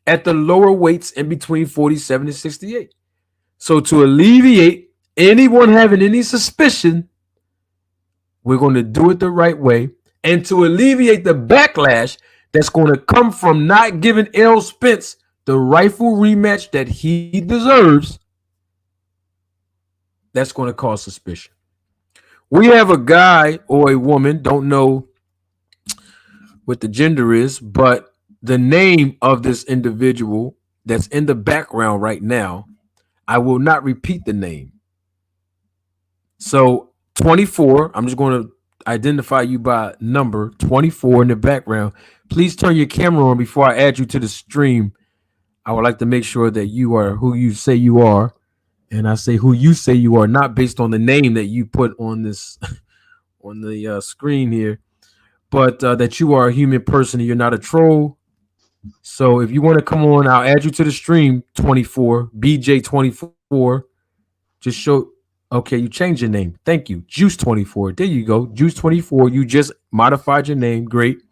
at the lower weights in between 47 and 68. So to alleviate anyone having any suspicion, we're going to do it the right way. And to alleviate the backlash that's going to come from not giving Errol Spence the rightful rematch that he deserves, that's going to cause suspicion. We have a guy or a woman, don't know what the gender is, but the name of this individual that's in the background right now, I will not repeat the name. So 24, I'm just going to identify you by number 24 in the background. Please turn your camera on before I add you to the stream. I would like to make sure that you are who you say you are. And I say who you say you are, not based on the name that you put on this on the screen here, but that you are a human person and you're not a troll. So if you want to come on, I'll add you to the stream. 24 BJ24. Just show. Okay, you changed your name. Thank you. Juice 24. There you go. Juice 24. You just modified your name. Great.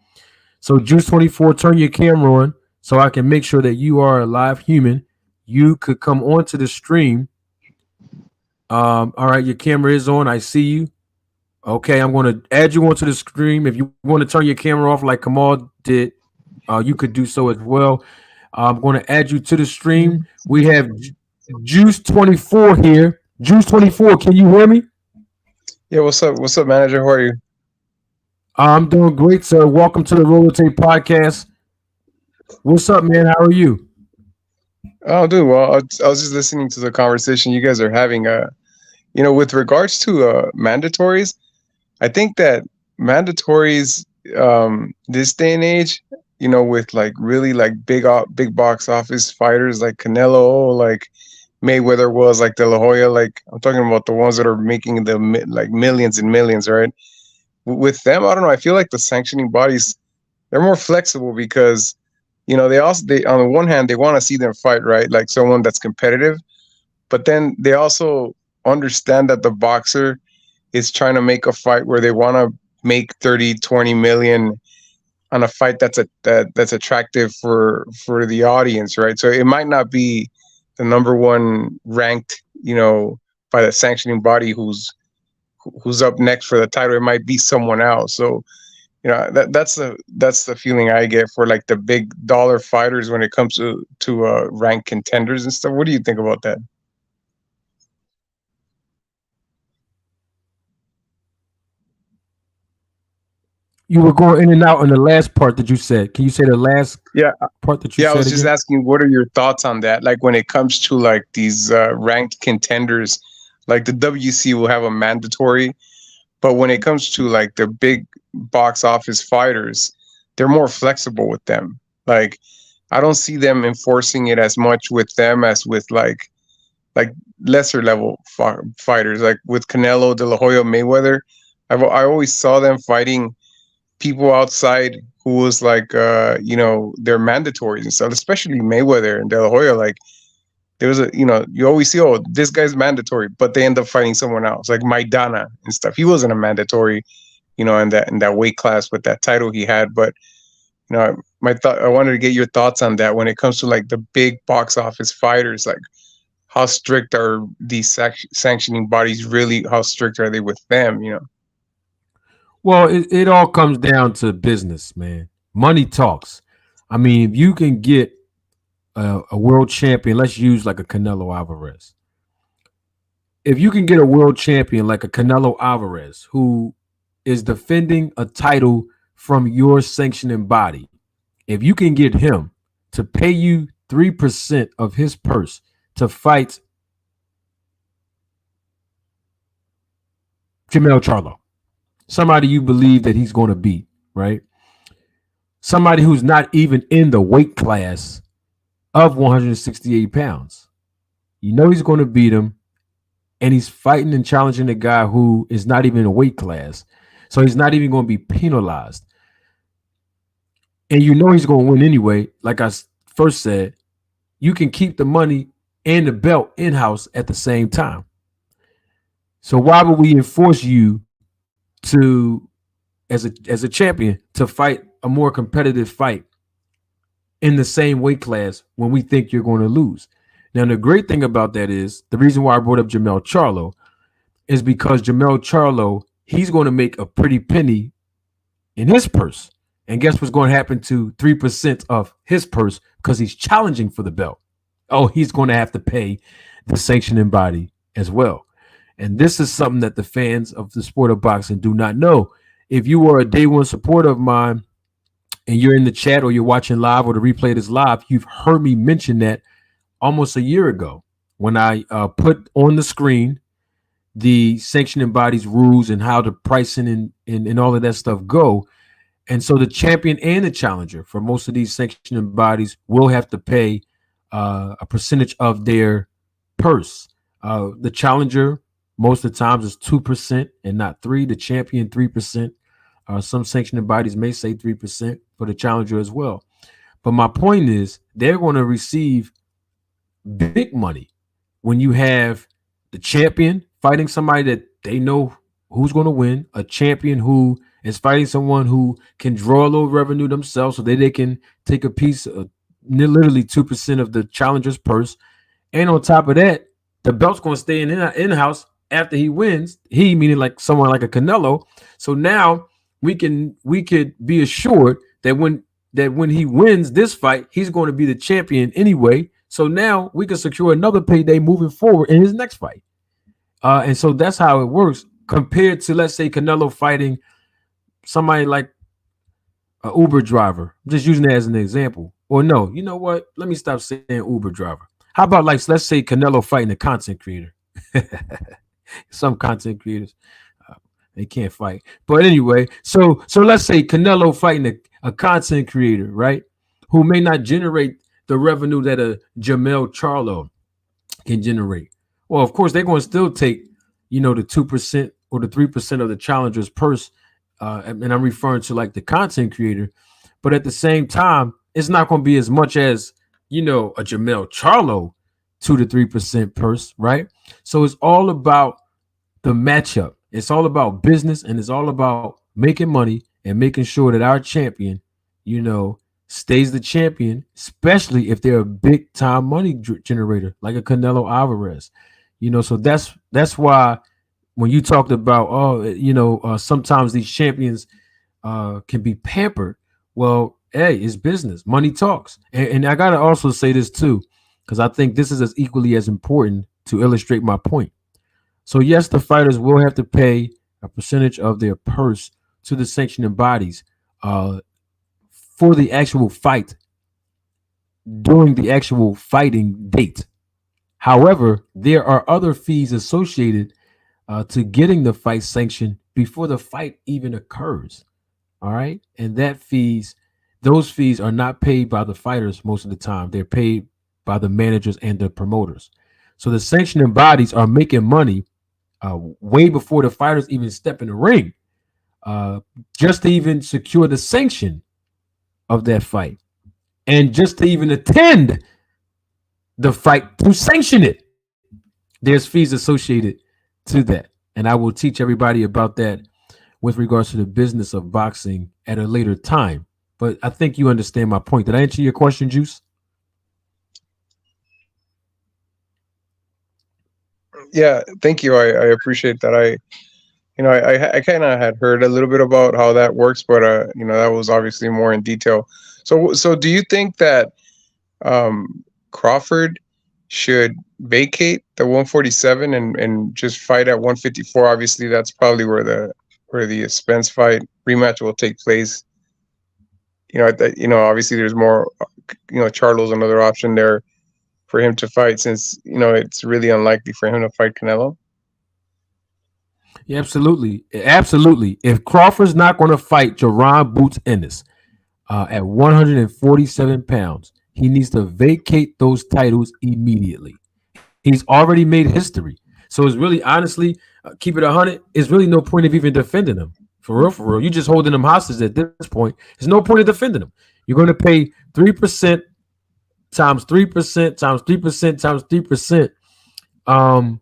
So Juice 24, turn your camera on so I can make sure that you are a live human. You could come on to the stream. All right, your camera is on. I see you. Okay, I'm going to add you onto the stream. If you want to turn your camera off like Kamal did, you could do so as well. I'm going to add you to the stream. We have Juice 24 here. Juice 24, can you hear me? Yeah, what's up? What's up, manager? How are you? I'm doing great, sir. Welcome to the Roller Tape Podcast. What's up, man? How are you? Oh, dude. Well, I was just listening to the conversation you guys are having. With regards to mandatories, I think that mandatories, this day and age, with like really like big box office fighters like Canelo, like Mayweather was, like De La Hoya, like I'm talking about the ones that are making the like millions and millions, right? With them, I don't know. I feel like the sanctioning bodies, they're more flexible because, they on the one hand, they want to see them fight, right? Like someone that's competitive, but then they also understand that the boxer is trying to make a fight where they want to make 30, 20 million on a fight that's attractive for the audience, right? So it might not be the number one ranked, by the sanctioning body who's up next for the title. It might be someone else. So, that's the feeling I get for like the big dollar fighters when it comes to ranked contenders and stuff. What do you think about that? You were going in and out on the last part that you said. Can you say the last part that you said? I was just again? asking, what are your thoughts on that? Like when it comes to like these ranked contenders, like the WC will have a mandatory, but when it comes to like the big box office fighters, they're more flexible with them. Like I don't see them enforcing it as much with them as with like lesser level fighters. Like with Canelo, De La Hoya, Mayweather, I always saw them fighting people outside who was like they're mandatories and stuff, especially Mayweather and De La Hoya. Like there was you always see, oh, this guy's mandatory, but they end up fighting someone else, like Maidana and stuff. He wasn't a mandatory, in that weight class with that title he had. But I wanted to get your thoughts on that when it comes to like the big box office fighters. Like how strict are these sanctioning bodies really? How strict are they with them? Well, it all comes down to business, man. Money talks. I mean, if you can get a world champion, let's use like a Canelo Alvarez. If you can get a world champion like a Canelo Alvarez who is defending a title from your sanctioning body, if you can get him to pay you 3% of his purse to fight Jermell Charlo, somebody you believe that he's going to beat, right? Somebody who's not even in the weight class of 168 pounds. You know he's going to beat him, and he's fighting and challenging a guy who is not even in a weight class. So he's not even going to be penalized. And you know he's going to win anyway. Like I first said, you can keep the money and the belt in-house at the same time. So why would we enforce you to, as a champion, to fight a more competitive fight in the same weight class when we think you're going to lose? Now, the great thing about that is the reason why I brought up Jermell Charlo is because Jermell Charlo, he's going to make a pretty penny in his purse. And guess what's going to happen to 3% of his purse because he's challenging for the belt? Oh, he's going to have to pay the sanctioning body as well. And this is something that the fans of the sport of boxing do not know. If you are a day one supporter of mine and you're in the chat or you're watching live or the replay is live, you've heard me mention that almost a year ago when I put on the screen the sanctioning body's rules and how the pricing and all of that stuff go. And so the champion and the challenger for most of these sanctioning bodies will have to pay a percentage of their purse. The challenger most of the times is 2% and not 3%. The champion 3%. Some sanctioning bodies may say 3% for the challenger as well. But my point is they're going to receive big money when you have the champion fighting somebody that they know who's going to win, a champion who is fighting someone who can draw a little revenue themselves so that they can take a piece of literally 2% of the challenger's purse. And on top of that, the belt's going to stay in the house after he wins. He meaning like someone like a Canelo. So now we could be assured that when he wins this fight, he's going to be the champion anyway. So now we can secure another payday moving forward in his next fight. And so that's how it works compared to, let's say, Canelo fighting somebody like an Uber driver. I'm just using that as an example. Or no, you know what? Let me stop saying Uber driver. How about like, let's say Canelo fighting a content creator. Some content creators, they can't fight. But anyway, so let's say Canelo fighting a content creator, right? Who may not generate the revenue that a Jermell Charlo can generate. Well, of course, they're going to still take, the 2% or the 3% of the challenger's purse. And I'm referring to like the content creator. But at the same time, it's not going to be as much as, a Jermell Charlo 2 to 3% purse, right? So it's all about the matchup. It's all about business, and it's all about making money and making sure that our champion, stays the champion, especially if they're a big time money generator like a Canelo Alvarez. So that's why when you talked about, sometimes these champions can be pampered. Well, hey, it's business. Money talks. And I got to also say this too, because I think this is as equally as important to illustrate my point. So yes, the fighters will have to pay a percentage of their purse to the sanctioning bodies for the actual fight during the actual fighting date. However, there are other fees associated to getting the fight sanctioned before the fight even occurs. All right. And those fees are not paid by the fighters most of the time. They're paid by the managers and the promoters. So the sanctioning bodies are making money way before the fighters even step in the ring, just to even secure the sanction of that fight and just to even attend the fight to sanction it. There's fees associated to that. And I will teach everybody about that with regards to the business of boxing at a later time. But I think you understand my point. Did I answer your question, Juice? Yeah, thank you. I appreciate that. I kind of had heard a little bit about how that works, but that was obviously more in detail. So do you think that Crawford should vacate the 147 and just fight at 154? Obviously, that's probably where the Spence fight rematch will take place. Obviously there's more. Charlo's another option there for him to fight, since it's really unlikely for him to fight Canelo. Yeah, absolutely. Absolutely. If Crawford's not going to fight Jerron Boots Ennis at 147 pounds, he needs to vacate those titles immediately. He's already made history. So it's really, honestly, keep it 100, there's really no point of even defending him. For real, for real. You're just holding him hostage at this point. There's no point of defending him. You're going to pay 3% times 3% times 3% times 3%.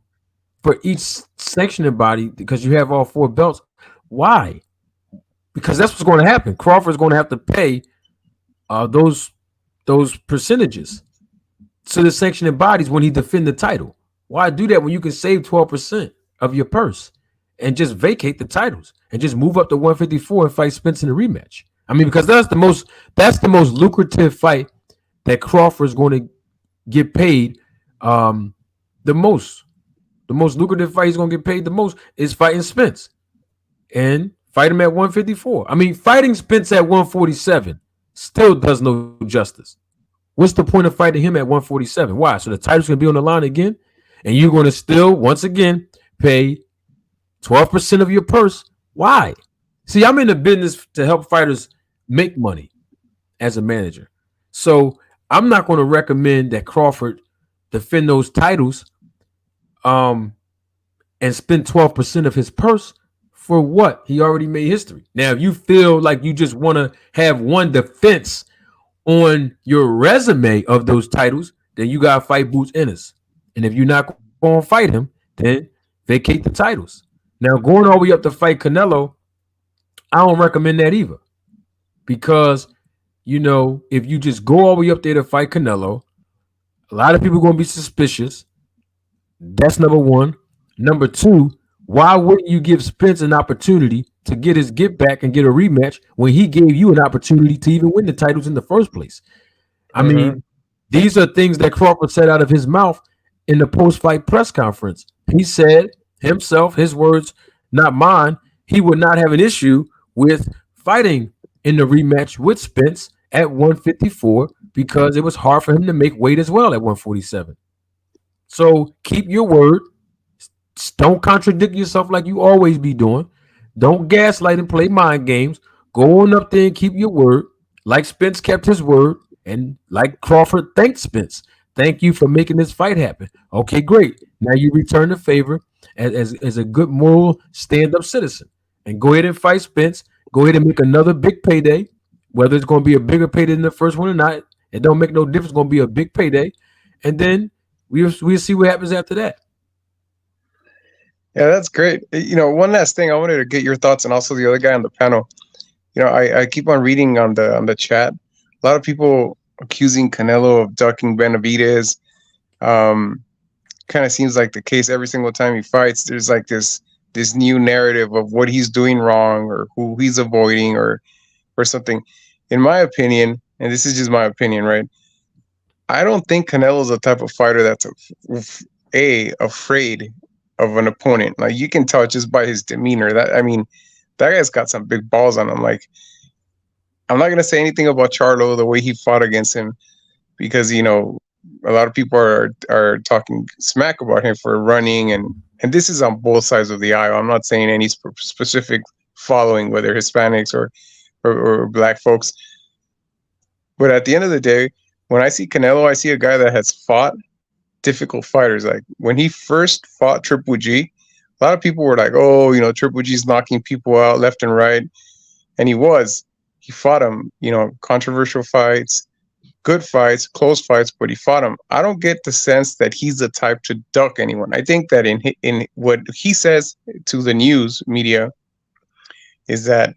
For each sanctioning body because you have all four belts. Why? Because that's what's going to happen. Crawford's going to have to pay those percentages to the sanctioning bodies when he defend the title. Why do that when you can save 12% of your purse and just vacate the titles and just move up to 154 and fight Spence in a rematch? I mean, because that's the most lucrative fight that Crawford's going to get paid the most. The most lucrative fight he's going to get paid the most is fighting Spence and fight him at 154. I mean, fighting Spence at 147 still does no justice. What's the point of fighting him at 147? Why? So the title's going to be on the line again, and you're going to still, once again, pay 12% of your purse. Why? See, I'm in the business to help fighters make money as a manager. So I'm not going to recommend that Crawford defend those titles and spend 12% of his purse for what? He already made history. Now, if you feel like you just want to have one defense on your resume of those titles, then you got to fight Boots Ennis. And if you're not going to fight him, then vacate the titles. Now, going all the way up to fight Canelo, I don't recommend that either. Because, if you just go all the way up there to fight Canelo, a lot of people are going to be suspicious. That's number one. Number two, why wouldn't you give Spence an opportunity to get his get back and get a rematch when he gave you an opportunity to even win the titles in the first place? I mean, these are things that Crawford said out of his mouth in the post-fight press conference. He said himself, his words, not mine, he would not have an issue with fighting in the rematch with Spence at 154 because it was hard for him to make weight as well at 147. So keep your word. Don't contradict yourself like you always be doing. Don't gaslight and play mind games. Go on up there and keep your word. Like Spence kept his word, and like Crawford thanked Spence. Thank you for making this fight happen. Okay, great. Now you return the favor as a good moral stand-up citizen. And go ahead and fight Spence. Go ahead and make another big payday. Whether it's going to be a bigger payday than the first one or not, it don't make no difference. It's going to be a big payday. And then we'll see what happens after that. Yeah, that's great. One last thing, I wanted to get your thoughts and also the other guy on the panel. I keep on reading on the chat. A lot of people accusing Canelo of ducking Benavidez. Kind of seems like the case every single time he fights. There's like this new narrative of what he's doing wrong or who he's avoiding or something. In my opinion, and this is just my opinion, right? I don't think Canelo's the type of fighter that's afraid of an opponent. Like, you can tell just by his demeanor. That guy's got some big balls on him. Like, I'm not gonna say anything about Charlo, the way he fought against him, because a lot of people are talking smack about him for running, and this is on both sides of the aisle. I'm not saying any specific following, whether Hispanics or black folks. But at the end of the day, when I see Canelo, I see a guy that has fought difficult fighters. Like, when he first fought Triple G, a lot of people were like, oh, Triple G's knocking people out left and right. And he fought him, controversial fights, good fights, close fights, but he fought him. I don't get the sense that he's the type to duck anyone. I think that in what he says to the news media is that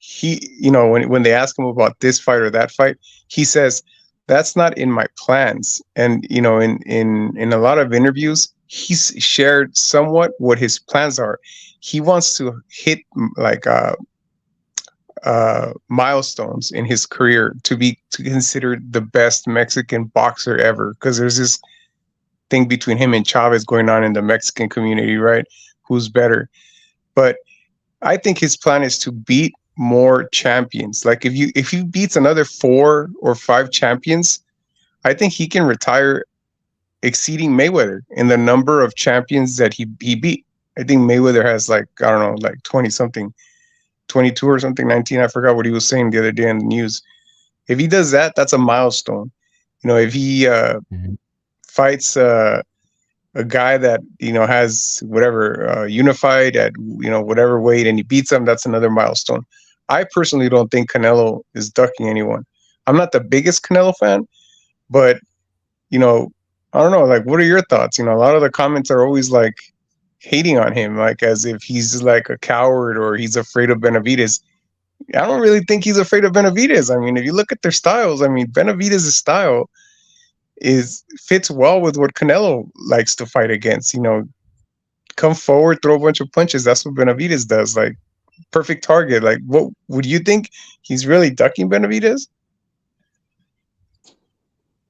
he, when they ask him about this fight or that fight, he says, that's not in my plans. And, in a lot of interviews, he's shared somewhat what his plans are. He wants to hit like milestones in his career to be considered the best Mexican boxer ever. Because there's this thing between him and Chavez going on in the Mexican community, right? Who's better? But I think his plan is to beat more champions. Like, if he beats another 4 or 5 champions, I think he can retire exceeding Mayweather in the number of champions that he beat. I think Mayweather has like, I don't know, like 20 something, 22 or something, 19. I forgot what he was saying the other day in the news. If he does that, that's a milestone. You know, if he fights a guy that, you know, has whatever unified at, you know, whatever weight, and he beats him, that's another milestone. I personally don't think Canelo is ducking anyone. I'm not the biggest Canelo fan, but, you know, I don't know, like, what are your thoughts? You know, a lot of the comments are always like hating on him, like as if he's like a coward or he's afraid of Benavidez. I don't really think he's afraid of Benavidez. I mean, if you look at their styles, I mean, Benavidez's style fits well with what Canelo likes to fight against. You know, come forward, throw a bunch of punches. That's what Benavidez does. Like, perfect target. Like, what would you think? He's really ducking Benavidez?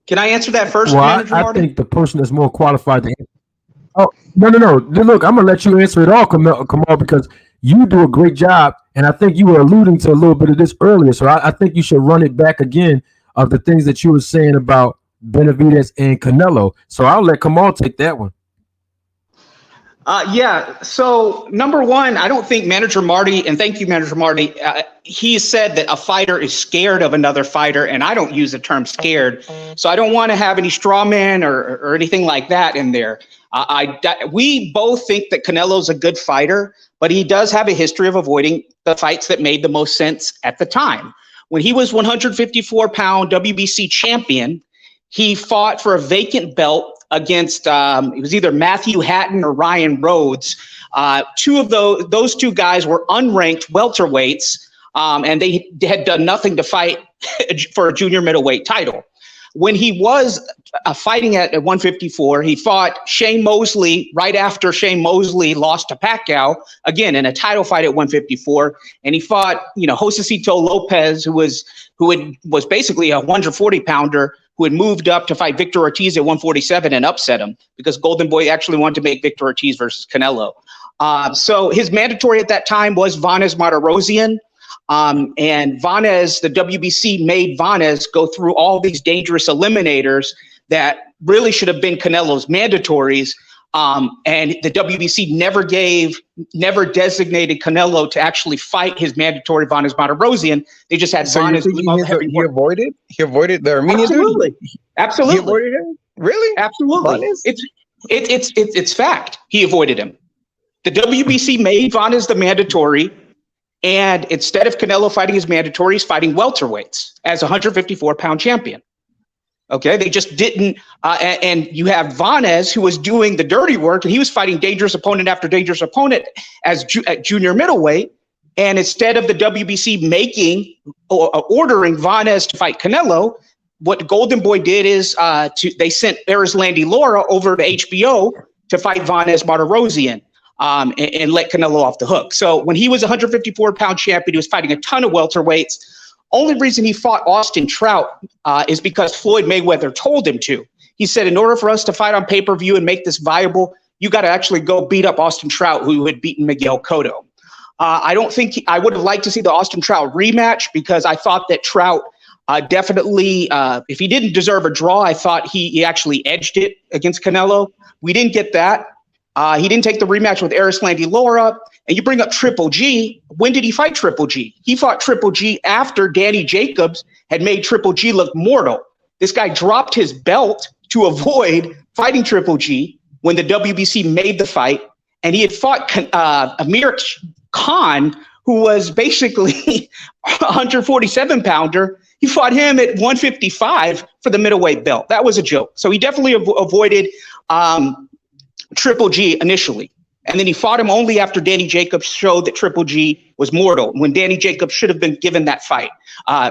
Can I answer that first, Well, Manager I Marty? think the person that's more qualified to. Oh, no. Look, I'm gonna let you answer it all, Kamal, because you do a great job, and I think you were alluding to a little bit of this earlier. So I think you should run it back again of the things that you were saying about Benavidez and Canelo. So I'll let Kamal take that one. Yeah. So number one, I don't think Manager Marty, and thank you, Manager Marty, he said that a fighter is scared of another fighter, and I don't use the term scared. So I don't want to have any straw man or anything like that in there. We both think that Canelo's a good fighter, but he does have a history of avoiding the fights that made the most sense at the time. When he was 154-pound WBC champion, he fought for a vacant belt against it was either Matthew Hatton or Ryan Rhodes. Two of those two guys were unranked welterweights, and they had done nothing to fight for a junior middleweight title. When he was fighting at 154, he fought Shane Mosley right after Shane Mosley lost to Pacquiao, again in a title fight at 154, and he fought, you know, Josecito Lopez, who was basically a 140-pounder who had moved up to fight Victor Ortiz at 147 and upset him because Golden Boy actually wanted to make Victor Ortiz versus Canelo. So his mandatory at that time was Vanez Martirosyan. And Vanez, the WBC made Vanez go through all these dangerous eliminators that really should have been Canelo's mandatories. And the WBC never designated Canelo to actually fight his mandatory Vanez Martirosyan. They just had So Vanez. He avoided the Armenian Absolutely. dude? Absolutely. He avoided him? Really? Absolutely. Vanez? It's fact. He avoided him. The WBC made Vanez the mandatory, and instead of Canelo fighting his mandatory, he's fighting welterweights as a 154-pound champion. Okay, they just didn't. And you have Vanez, who was doing the dirty work, and he was fighting dangerous opponent after dangerous opponent at junior middleweight. And instead of the WBC making or ordering Vanez to fight Canelo, what Golden Boy did is they sent Erislandy Lara over to HBO to fight Vanez Martirosyan and let Canelo off the hook. So when he was a 154-pound champion, he was fighting a ton of welterweights. Only reason he fought Austin Trout is because Floyd Mayweather told him to. He said, in order for us to fight on pay-per-view and make this viable, you got to actually go beat up Austin Trout, who had beaten Miguel Cotto. I don't think I would have liked to see the Austin Trout rematch because I thought that Trout definitely, if he didn't deserve a draw, I thought he actually edged it against Canelo. We didn't get that. He didn't take the rematch with Erislandy Lara. And you bring up Triple G. When did he fight Triple G? He fought Triple G after Danny Jacobs had made Triple G look mortal. This guy dropped his belt to avoid fighting Triple G when the WBC made the fight. And he had fought Amir Khan, who was basically a 147-pounder. He fought him at 155 for the middleweight belt. That was a joke. So he definitely avoided Triple G initially. And then he fought him only after Danny Jacobs showed that Triple G was mortal, when Danny Jacobs should have been given that fight.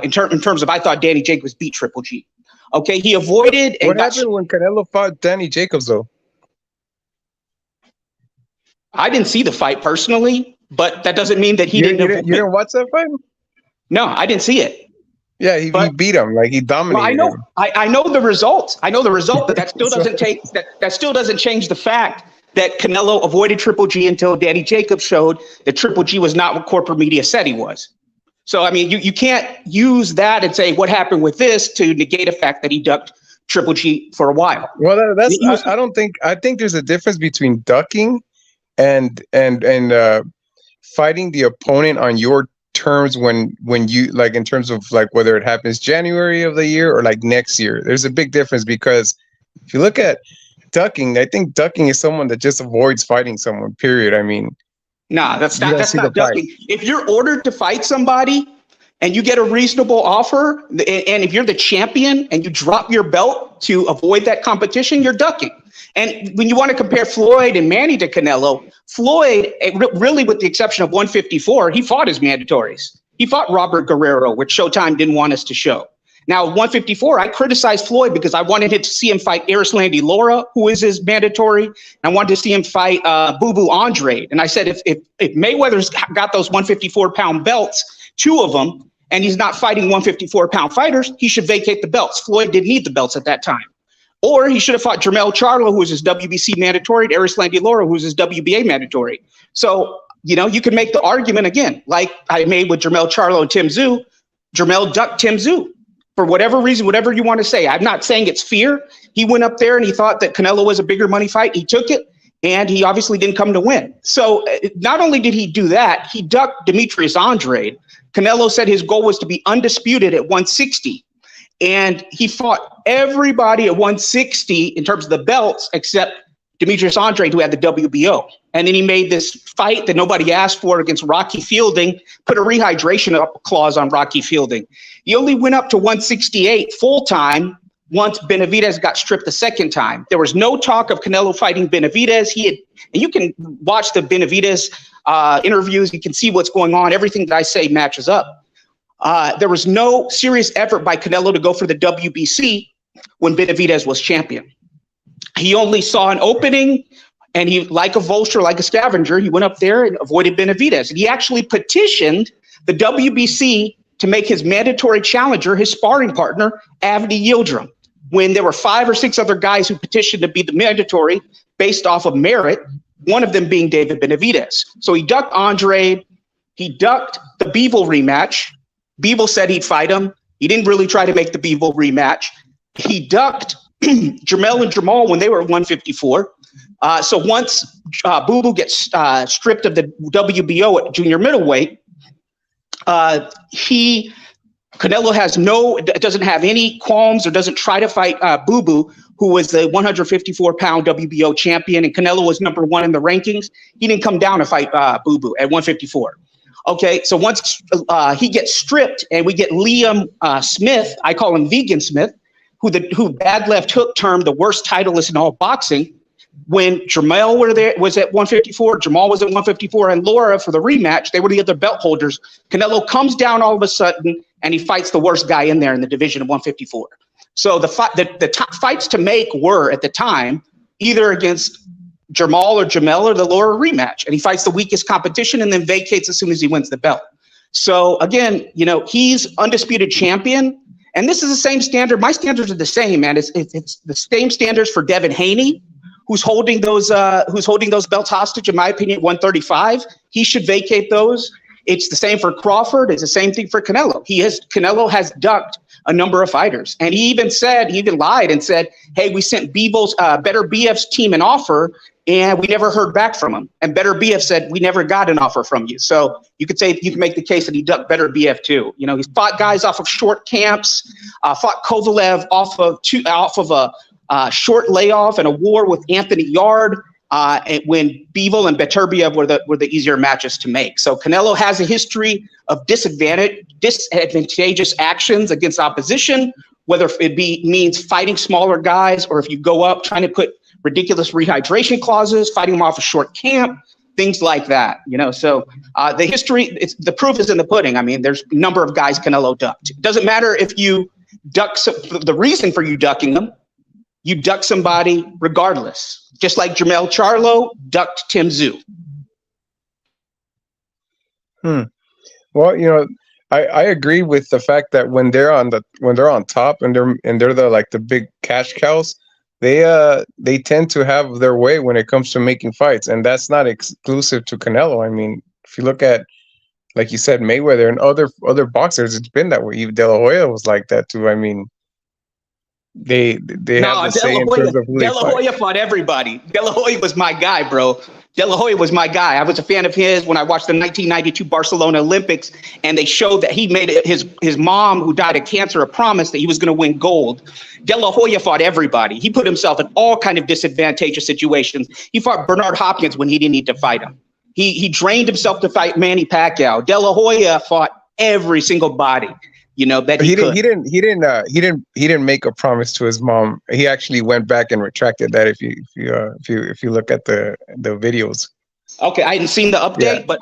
In terms of, I thought Danny Jacobs beat Triple G. Okay, he avoided. And what happened when Canelo fought Danny Jacobs, though? I didn't see the fight personally, but that doesn't mean that he You didn't watch that fight? No, I didn't see it. Yeah, he beat him. Like, he dominated well, him. I know the result. I know the result, but that still doesn't take that still doesn't change the fact that Canelo avoided Triple G until Danny Jacobs showed that Triple G was not what corporate media said he was. So, I mean, you can't use that and say what happened with this to negate the fact that he ducked Triple G for a while. Well, I think there's a difference between ducking and fighting the opponent on your terms when you like, in terms of like whether it happens January of the year or like next year. There's a big difference, because if you look at ducking, I think ducking is someone that just avoids fighting someone, period. I mean, nah, that's not ducking. If you're ordered to fight somebody and you get a reasonable offer, and if you're the champion and you drop your belt to avoid that competition, you're ducking. And when you want to compare Floyd and Manny to Canelo, Floyd, really with the exception of 154, he fought his mandatories. He fought Robert Guerrero, which Showtime didn't want us to show. Now, 154, I criticized Floyd because I wanted to see him fight Erislandy Lara, who is his mandatory. I wanted to see him fight Boo Boo Andrade. And I said, if Mayweather's got those 154-pound belts, 2 of them, and he's not fighting 154-pound fighters, he should vacate the belts. Floyd didn't need the belts at that time. Or he should have fought Jermell Charlo, who was his WBC mandatory, and Erislandy Lara, who was his WBA mandatory. So, you know, you can make the argument again, like I made with Jermell Charlo and Tim Tszyu. Jermell ducked Tim Tszyu for whatever reason, whatever you want to say. I'm not saying it's fear. He went up there and he thought that Canelo was a bigger money fight. He took it, and he obviously didn't come to win. So not only did he do that, he ducked Demetrius Andrade. Canelo said his goal was to be undisputed at 160. And he fought everybody at 160 in terms of the belts except Demetrius Andrade, who had the WBO. And then he made this fight that nobody asked for against Rocky Fielding, put a rehydration clause on Rocky Fielding. He only went up to 168 full-time once Benavidez got stripped the second time. There was no talk of Canelo fighting Benavidez. And you can watch the Benavidez interviews. You can see what's going on. Everything that I say matches up. There was no serious effort by Canelo to go for the WBC when Benavidez was champion. He only saw an opening, and he, like a vulture, like a scavenger, he went up there and avoided Benavidez. And he actually petitioned the WBC to make his mandatory challenger his sparring partner, Avni Yildirim, when there were 5 or 6 other guys who petitioned to be the mandatory based off of merit, one of them being David Benavidez. So he ducked Andrade. He ducked the Bivol rematch. Bivol said he'd fight him. He didn't really try to make the Bivol rematch. He ducked Jermell and Jamal when they were at 154. So once Boo Boo gets stripped of the WBO at junior middleweight, Canelo doesn't have any qualms or doesn't try to fight Boo Boo, who was the 154-pound WBO champion, and Canelo was number 1 in the rankings. He didn't come down to fight Boo Boo at 154. Okay, so once he gets stripped and we get Liam Smith, I call him Vegan Smith, who Bad Left Hook termed the worst titleist in all boxing. When Jermell was at 154, Jamal was at 154, and Lara for the rematch, they were the other belt holders. Canelo comes down all of a sudden and he fights the worst guy in there in the division of 154. So the fights to make were at the time either against Jamal or Jermell or the Lara rematch, and he fights the weakest competition and then vacates as soon as he wins the belt. So again, you know, he's undisputed champion, and this is the same standard. My standards are the same, man. It's the same standards for Devin Haney, who's holding those belts hostage, in my opinion, 135. He should vacate those. It's the same for Crawford. It's the same thing for Canelo. Canelo has ducked a number of fighters, and he even lied and said, "Hey, we sent Bivol's Better BF's team an offer, and we never heard back from him." And Better BF said, "We never got an offer from you." So you can make the case that he ducked Better BF too. You know, he's fought guys off of short camps, fought Kovalev off of a short layoff and a war with Anthony Yard. When Bivol and Beterbiev were the easier matches to make. So Canelo has a history of disadvantageous actions against opposition, whether it means fighting smaller guys, or if you go up trying to put ridiculous rehydration clauses, fighting them off a short camp, things like that. You know, so the history, the proof is in the pudding. I mean, there's a number of guys Canelo ducked. It doesn't matter if you duck the reason for you ducking them. You duck somebody regardless, just like Jermell Charlo ducked Tim Tszyu. Well, you know, I agree with the fact that when they're on top and they're the big cash cows, they tend to have their way when it comes to making fights, and that's not exclusive to Canelo. I mean, if you look at, like you said, Mayweather and other boxers, it's been that way. Even De La Hoya was like that too. I mean, they have the say in terms of who they fight. De La Hoya fought everybody. De La Hoya was my guy, bro. De La Hoya was my guy. I was a fan of his when I watched the 1992 Barcelona Olympics, and they showed that he made his mom, who died of cancer, a promise that he was going to win gold. De La Hoya fought everybody. He put himself in all kind of disadvantageous situations. He fought Bernard Hopkins when he didn't need to fight him. He drained himself to fight Manny Pacquiao. De La Hoya fought every single body, that he could. He didn't make a promise to his mom. He actually went back and retracted that. If you look at the videos. Okay, I hadn't seen the update, but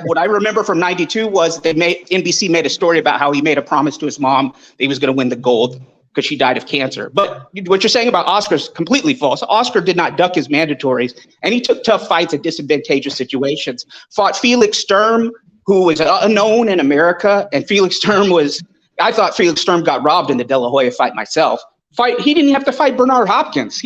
what I remember from '92 was NBC made a story about how he made a promise to his mom that he was going to win the gold because she died of cancer. But what you're saying about Oscar is completely false. Oscar did not duck his mandatories, and he took tough fights at disadvantageous situations. Fought Felix Sturm, who was unknown in America, and I thought Felix Sturm got robbed in the De La Hoya fight myself. He didn't have to fight Bernard Hopkins.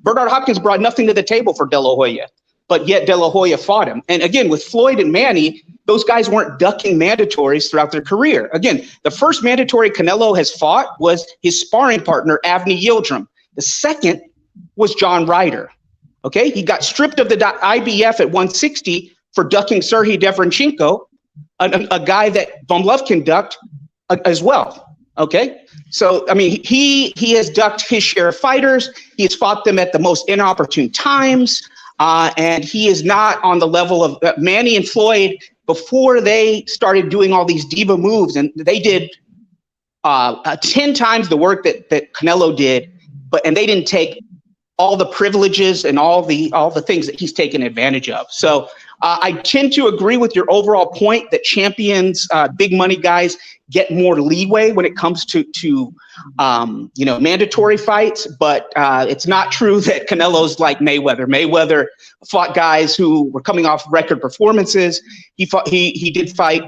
Bernard Hopkins brought nothing to the table for De La Hoya, but yet De La Hoya fought him. And again, with Floyd and Manny, those guys weren't ducking mandatories throughout their career. Again, the first mandatory Canelo has fought was his sparring partner, Avni Yildirim. The second was John Ryder. Okay, he got stripped of the IBF at 160 for ducking Serhiy Devranchenko, a guy that Von Lovkin ducked as well. Okay, so I mean, he has ducked his share of fighters. He has fought them at the most inopportune times, and he is not on the level of Manny and Floyd before they started doing all these diva moves, and they did 10 times the work that Canelo did, and they didn't take all the privileges and all the things that he's taken advantage of. So I tend to agree with your overall point that champions, big money guys, get more leeway when it comes to mandatory fights, but it's not true that Canelo's like Mayweather. Mayweather fought guys who were coming off record performances. He did fight.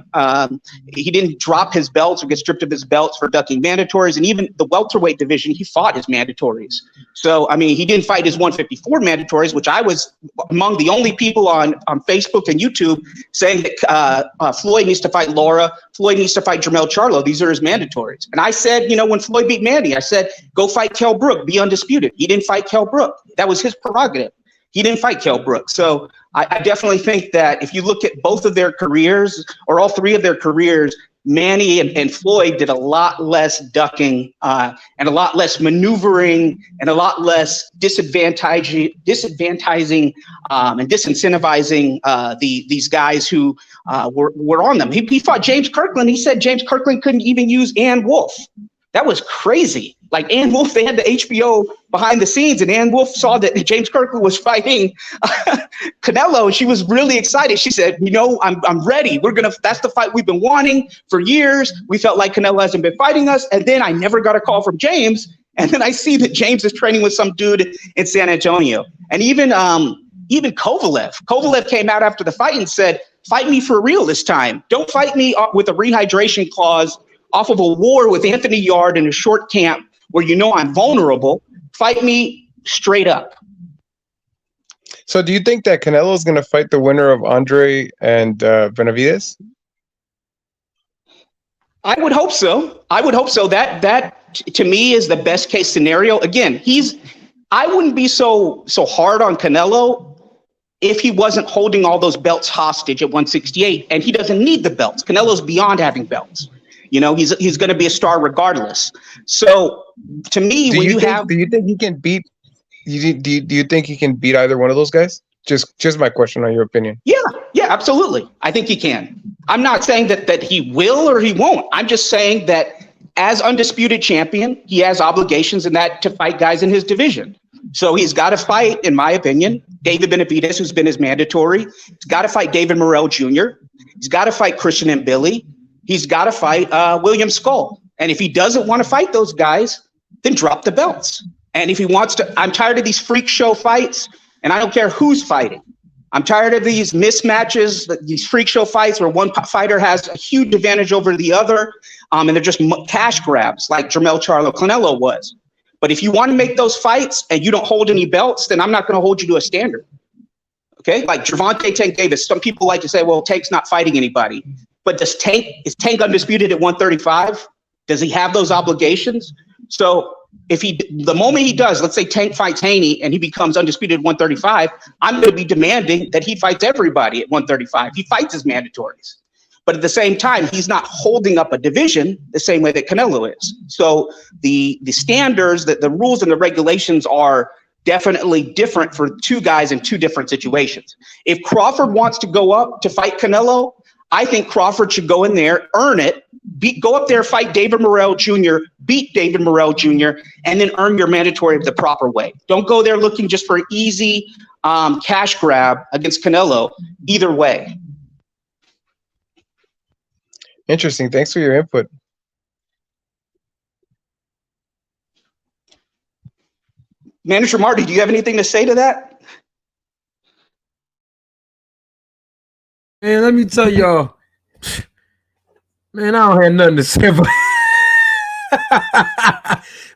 He didn't drop his belts or get stripped of his belts for ducking mandatories, and even the welterweight division, he fought his mandatories. So I mean, he didn't fight his 154 mandatories, which I was among the only people on Facebook and YouTube saying that Floyd needs to fight Laura. Floyd needs to fight Jermell Charlo. These are his mandatories. And I said, when Floyd beat Manny, I said, go fight Kell Brook, be undisputed. He didn't fight Kell Brook. That was his prerogative. He didn't fight Kell Brook. So I definitely think that if you look at both of their careers, or all three of their careers, Manny and Floyd did a lot less ducking and a lot less maneuvering and a lot less disadvantaging and disincentivizing these guys who were on them. He fought James Kirkland. He said James Kirkland couldn't even use Ann Wolfe. That was crazy. Like Ann Wolfe, they had the HBO behind the scenes, and Ann Wolfe saw that James Kirkland was fighting Canelo, and she was really excited. She said, I'm ready. That's the fight we've been wanting for years. We felt like Canelo hasn't been fighting us. And then I never got a call from James. And then I see that James is training with some dude in San Antonio. And even Kovalev came out after the fight and said, fight me for real this time. Don't fight me with a rehydration clause off of a war with Anthony Yard in a short camp where I'm vulnerable. Fight me straight up. So do you think that Canelo is going to fight the winner of Andrade and Benavidez? I would hope so. That to me is the best case scenario. Again, I wouldn't be so hard on Canelo if he wasn't holding all those belts hostage at 168, and he doesn't need the belts. Canelo's beyond having belts. He's going to be a star regardless. So to me, do you think he can beat? Do you think he can beat either one of those guys? Just my question on your opinion. Yeah, absolutely. I think he can. I'm not saying that he will or he won't. I'm just saying that as undisputed champion, he has obligations in that to fight guys in his division. So he's got to fight, in my opinion, David Benavidez, who's been his mandatory. He's got to fight David Morrell Jr. He's got to fight Christian and Billy. He's got to fight William Skull. And if he doesn't want to fight those guys, then drop the belts. And if he wants to, I'm tired of these freak show fights, and I don't care who's fighting. I'm tired of these mismatches, these freak show fights where one fighter has a huge advantage over the other, and they're just cash grabs like Jermell Charlo Canelo was. But if you want to make those fights and you don't hold any belts, then I'm not going to hold you to a standard. Okay? Like Gervonta Tank Davis, some people like to say, well, Tank's not fighting anybody. But is Tank undisputed at 135? Does he have those obligations? So if the moment he does, let's say Tank fights Haney and he becomes undisputed 135, I'm going to be demanding that he fights everybody at 135. He fights his mandatories. But at the same time, he's not holding up a division the same way that Canelo is. So the standards, the rules and the regulations are definitely different for two guys in two different situations. If Crawford wants to go up to fight Canelo, I think Crawford should go in there, earn it, go up there, fight David Morrell Jr., beat David Morrell Jr., and then earn your mandatory the proper way. Don't go there looking just for an easy cash grab against Canelo. Either way. Interesting. Thanks for your input. Manager Marty, do you have anything to say to that? Man, let me tell y'all, man, I don't have nothing to say about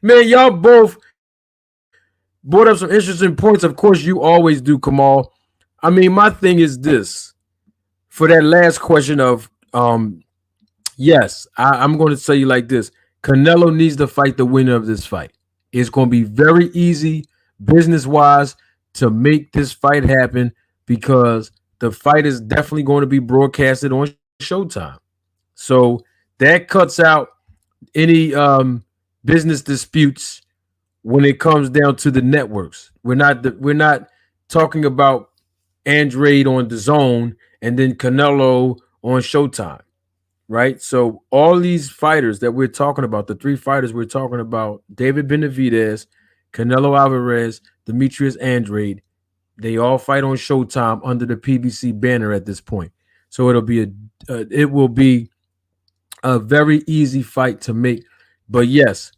man, y'all both brought up some interesting points. Of course, you always do, Kamal. I mean, my thing is this. For that last question of yes, I'm going to tell you like this. Canelo needs to fight the winner of this fight. It's going to be very easy business-wise to make this fight happen because the fight is definitely going to be broadcasted on Showtime. So that cuts out any business disputes when it comes down to the networks. We're not talking about Andrade on DAZN and then Canelo on Showtime. Right? So all these fighters that we're talking about, the three fighters we're talking about, David Benavidez, Canelo Alvarez, Demetrius Andrade, they all fight on Showtime under the PBC banner at this point. So it will be a very easy fight to make. But yes,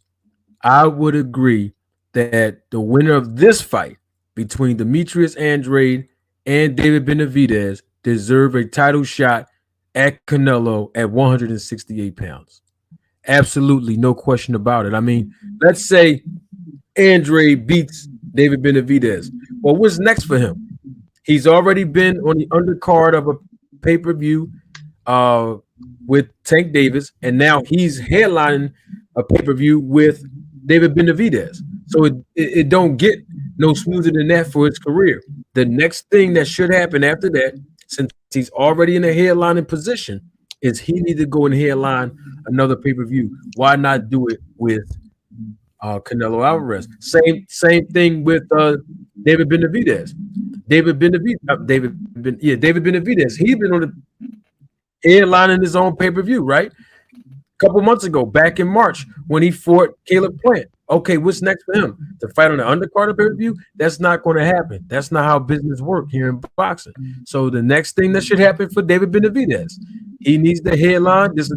I would agree that the winner of this fight between Demetrius Andrade and David Benavidez deserve a title shot at Canelo at 168 pounds. Absolutely, no question about it. I mean, let's say Andrade beats David Benavidez. Well, what's next for him? He's already been on the undercard of a pay-per-view with Tank Davis, and now he's headlining a pay-per-view with David Benavidez. So it don't get no smoother than that for his career. The next thing that should happen after that, since he's already in a headlining position, is he need to go and headline another pay-per-view. Why not do it with Canelo Alvarez? Same thing with David Benavidez. David Benavidez. He's been on the headlining his own pay-per-view, right? A couple months ago, back in March, when he fought Caleb Plant. Okay, what's next for him? To fight on the undercard of pay-per-view? That's not going to happen. That's not how business works here in boxing. So the next thing that should happen for David Benavidez, he needs the headline. This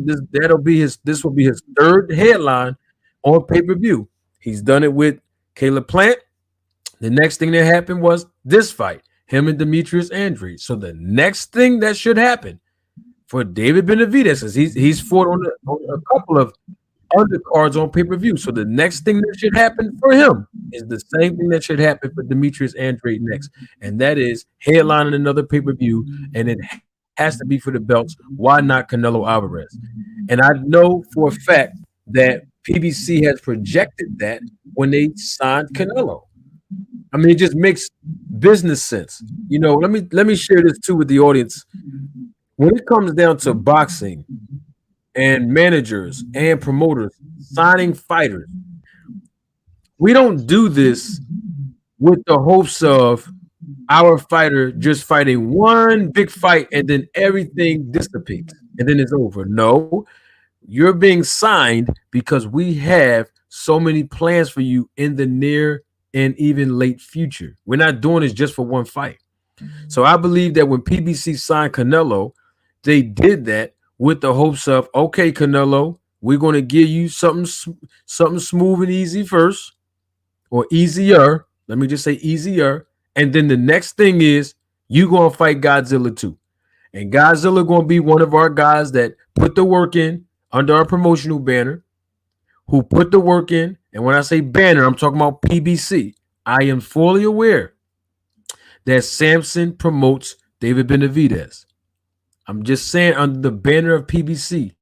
will be his third headline on pay-per-view. He's done it with Caleb Plant. The next thing that happened was this fight, him and Demetrius Andrade. So the next thing that should happen for David Benavidez is he's fought on a couple of undercards on pay-per-view. So the next thing that should happen for him is the same thing that should happen for Demetrius Andrade next, and that is headlining another pay-per-view, and it has to be for the belts. Why not Canelo Alvarez? And I know for a fact that PBC has projected that when they signed Canelo. I mean, it just makes business sense. You know, let me share this too with the audience. When it comes down to boxing and managers and promoters signing fighters, we don't do this with the hopes of our fighter just fighting one big fight and then everything dissipates and then it's over. No, you're being signed because we have so many plans for you in the near and even late future. We're not doing this just for one fight. So I believe that when PBC signed Canelo, they did that with the hopes of, okay, Canelo, we're going to give you something smooth and easy first, or easier. Let me just say easier. And then the next thing is you're going to fight Godzilla too. And Godzilla going to be one of our guys that put the work in under our promotional banner, who put the work in. And when I say banner, I'm talking about PBC. I am fully aware that Samson promotes David Benavidez. I'm just saying under the banner of PBC,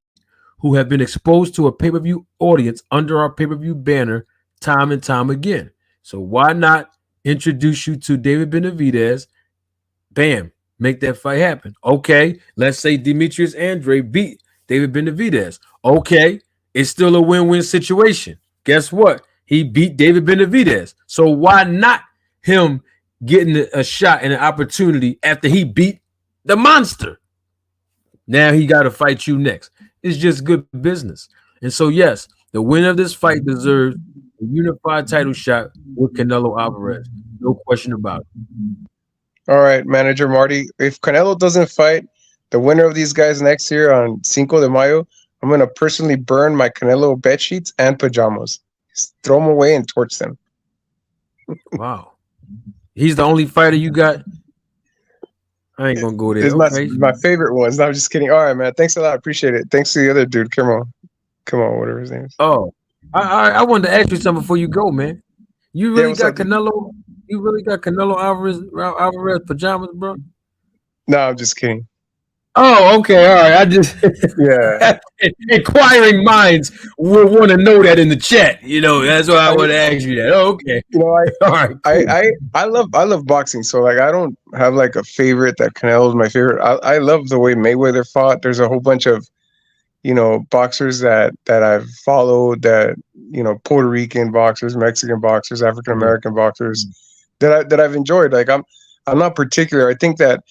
who have been exposed to a pay-per-view audience under our pay-per-view banner time and time again. So why not introduce you to David Benavidez? Bam, make that fight happen. Okay, let's say Demetrius Andrade beat David Benavidez. Okay, it's still a win-win situation. Guess what? He beat David Benavidez. So why not him getting a shot and an opportunity after he beat the monster? Now he got to fight you next. It's just good business. And so, yes, the winner of this fight deserves a unified title shot with Canelo Alvarez. No question about it. All right, Manager Marty. If Canelo doesn't fight the winner of these guys next year on Cinco de Mayo, I'm going to personally burn my Canelo bed sheets and pajamas. Just throw them away and torch them. Wow. He's the only fighter you got? I ain't going to go there. It's my favorite ones. No, I'm just kidding. All right, man. Thanks a lot. Appreciate it. Thanks to the other dude. Come on, whatever his name is. Oh, I wanted to ask you something before you go, man. You really got Canelo? You really got Canelo Alvarez pajamas, bro? No, I'm just kidding. Oh, okay, all right. I just inquiring minds will want to know that in the chat. You know, that's why I want to ask you that. Oh, okay. You know, all right. Cool. I love boxing. So like, I don't have like a favorite that Canelo is my favorite. I love the way Mayweather fought. There's a whole bunch of, you know, boxers that I've followed, that, you know, Puerto Rican boxers, Mexican boxers, African American boxers that I've enjoyed. Like I'm not particular. I think that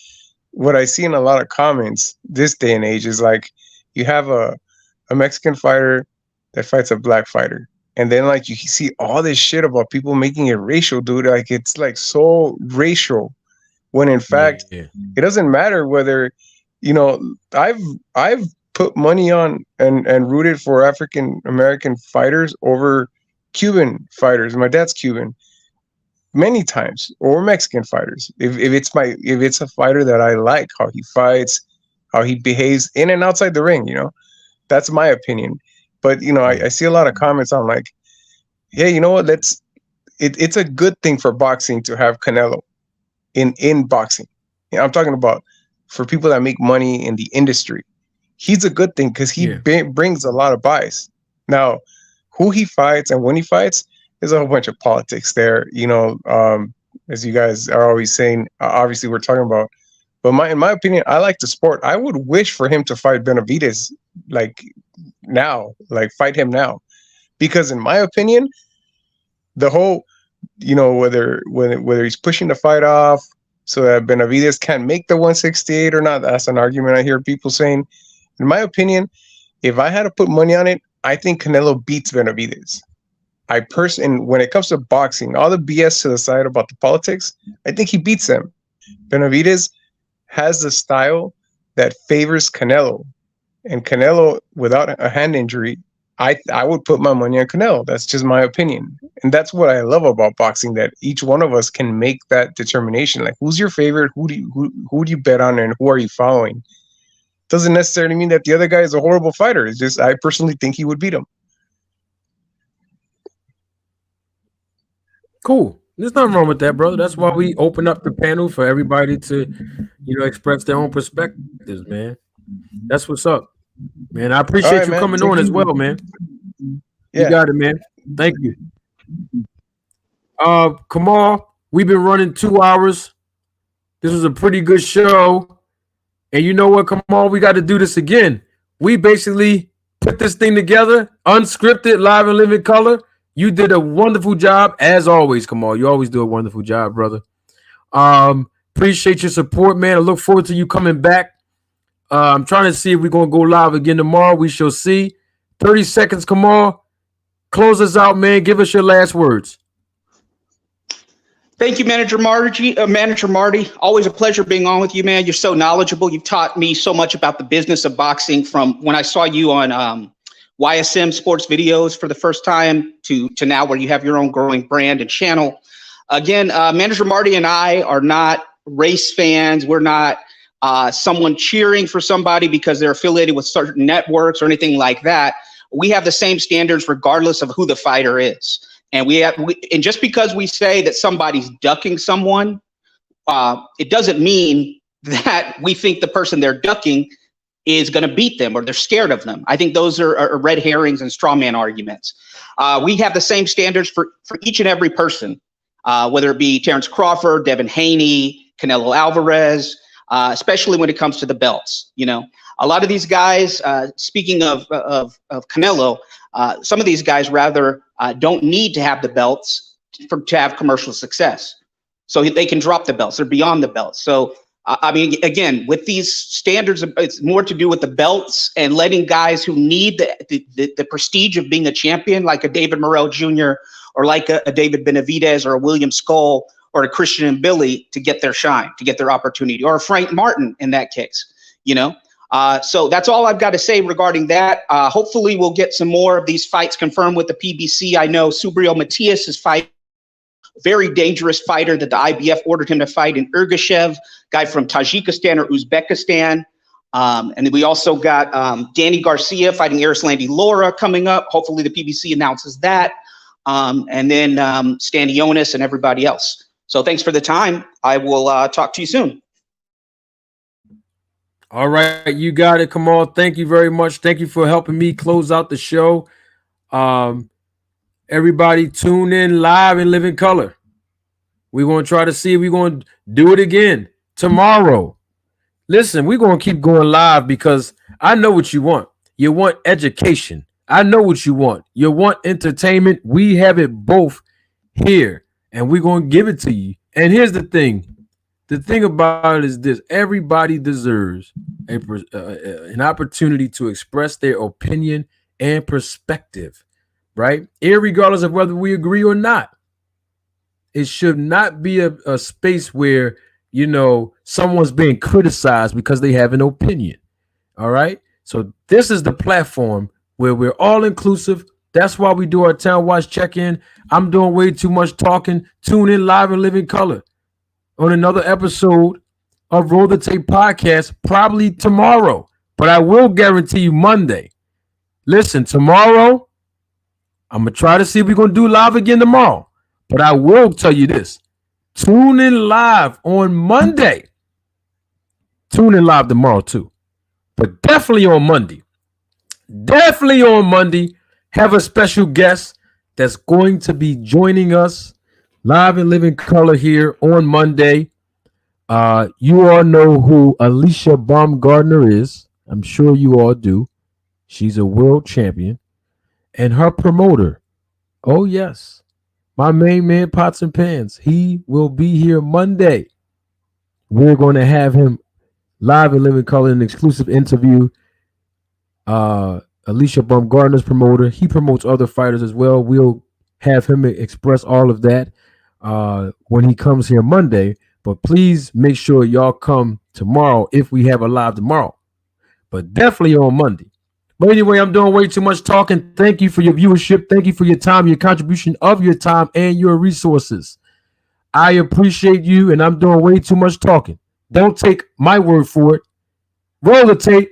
what I see in a lot of comments this day and age is like, you have a Mexican fighter that fights a black fighter, and then like you see all this shit about people making it racial, dude. Like it's like so racial, when in fact it doesn't matter whether, you know, I've put money on and rooted for African American fighters over Cuban fighters. My dad's Cuban. Many times, or Mexican fighters. If it's a fighter that I like, how he fights, how he behaves in and outside the ring, you know, that's my opinion. But you know, I see a lot of comments on like, yeah, you know what? It's a good thing for boxing to have Canelo in boxing. You know, I'm talking about for people that make money in the industry. He's a good thing because he brings a lot of bias. Now, who he fights and when he fights, there's a whole bunch of politics there, you know, as you guys are always saying, obviously we're talking about, but in my opinion, I like the sport. I would wish for him to fight Benavidez like now, like fight him now, because in my opinion, the whole, you know, whether he's pushing the fight off so that Benavidez can't make the 168 or not, that's an argument I hear people saying. In my opinion, if I had to put money on it, I think Canelo beats Benavidez. When it comes to boxing, all the BS to the side about the politics, I think he beats them. Benavidez has the style that favors Canelo, and Canelo, without a hand injury, I would put my money on Canelo. That's just my opinion, and that's what I love about boxing, that each one of us can make that determination. Like, who's your favorite? Who do you bet on, and who are you following? Doesn't necessarily mean that the other guy is a horrible fighter. It's just I personally think he would beat him. Cool. There's nothing wrong with that, brother. That's why we open up the panel for everybody to, you know, express their own perspectives, man. That's what's up, man. I appreciate you coming on as well, man. You got it, man. Thank you. Kamal, we've been running 2 hours. This was a pretty good show. And you know what, Kamal? We got to do this again. We basically put this thing together, unscripted, live and living color. You did a wonderful job, as always, Kamal. You always do a wonderful job, brother. Appreciate your support, man. I look forward to you coming back. I'm trying to see if we're going to go live again tomorrow. We shall see. 30 seconds, Kamal. Close us out, man. Give us your last words. Thank you, Manager Marty. Always a pleasure being on with you, man. You're so knowledgeable. You've taught me so much about the business of boxing, from when I saw you on YSM Sports Videos for the first time to now, where you have your own growing brand and channel. Again, Manager Marty and I are not race fans. We're not someone cheering for somebody because they're affiliated with certain networks or anything like that. We have the same standards regardless of who the fighter is. And and just because we say that somebody's ducking someone, it doesn't mean that we think the person they're ducking is going to beat them or they're scared of them. I think those are red herrings and straw man arguments. We have the same standards for each and every person, whether it be Terrence Crawford, Devin Haney, Canelo Alvarez, especially when it comes to the belts. You know, a lot of these guys, speaking of Canelo, some of these guys rather don't need to have the belts to have commercial success. So they can drop the belts. They're beyond the belts. So, I mean, again, with these standards, it's more to do with the belts and letting guys who need the prestige of being a champion, like a David Morrell Jr. or like a David Benavidez or a William Skull or a Christian and Billy, to get their shine, to get their opportunity, or a Frank Martin in that case, you know? So that's all I've got to say regarding that. Hopefully we'll get some more of these fights confirmed with the PBC. I know Subriel Matias is fighting. Very dangerous fighter that the IBF ordered him to fight in Ergashev, guy from Tajikistan or Uzbekistan. And then we also got Danny Garcia fighting Arislandi Lara coming up. Hopefully the PBC announces that. And then Stanionis and everybody else. So thanks for the time. I will talk to you soon. All right, you got it. Kamal, thank you very much. Thank you for helping me close out the show. Everybody tune in live and live in color. We're going to try to see if we're going to do it again tomorrow. Listen, we're going to keep going live because I know what you want. You want education. I know what you want. You want entertainment. We have it both here, and we're going to give it to you. And here's the thing. The thing about it is this. Everybody deserves an opportunity to express their opinion and perspective. Right? Irregardless of whether we agree or not. It should not be a space where, you know, someone's being criticized because they have an opinion. All right? So this is the platform where we're all inclusive. That's why we do our Town Watch check-in. I'm doing way too much talking. Tune in live and live in color on another episode of Roll the Tape Podcast, probably tomorrow. But I will guarantee you Monday. Listen, tomorrow, I'm going to try to see if we're going to do live again tomorrow. But I will tell you this. Tune in live on Monday. Tune in live tomorrow too. But definitely on Monday. Definitely on Monday. Have a special guest that's going to be joining us live and live in color here on Monday. You all know who Alicia Baumgardner is. I'm sure you all do. She's a world champion. And her promoter, oh yes, my main man, Pots and Pans, he will be here Monday. We're going to have him live and live in color, an exclusive interview. Alicia Baumgardner's promoter, he promotes other fighters as well. We'll have him express all of that when he comes here Monday. But please make sure y'all come tomorrow if we have a live tomorrow. But definitely on Monday. But anyway, I'm doing way too much talking. Thank you for your viewership. Thank you for your time, your contribution of your time and your resources. I appreciate you, and I'm doing way too much talking. Don't take my word for it. Roll the tape.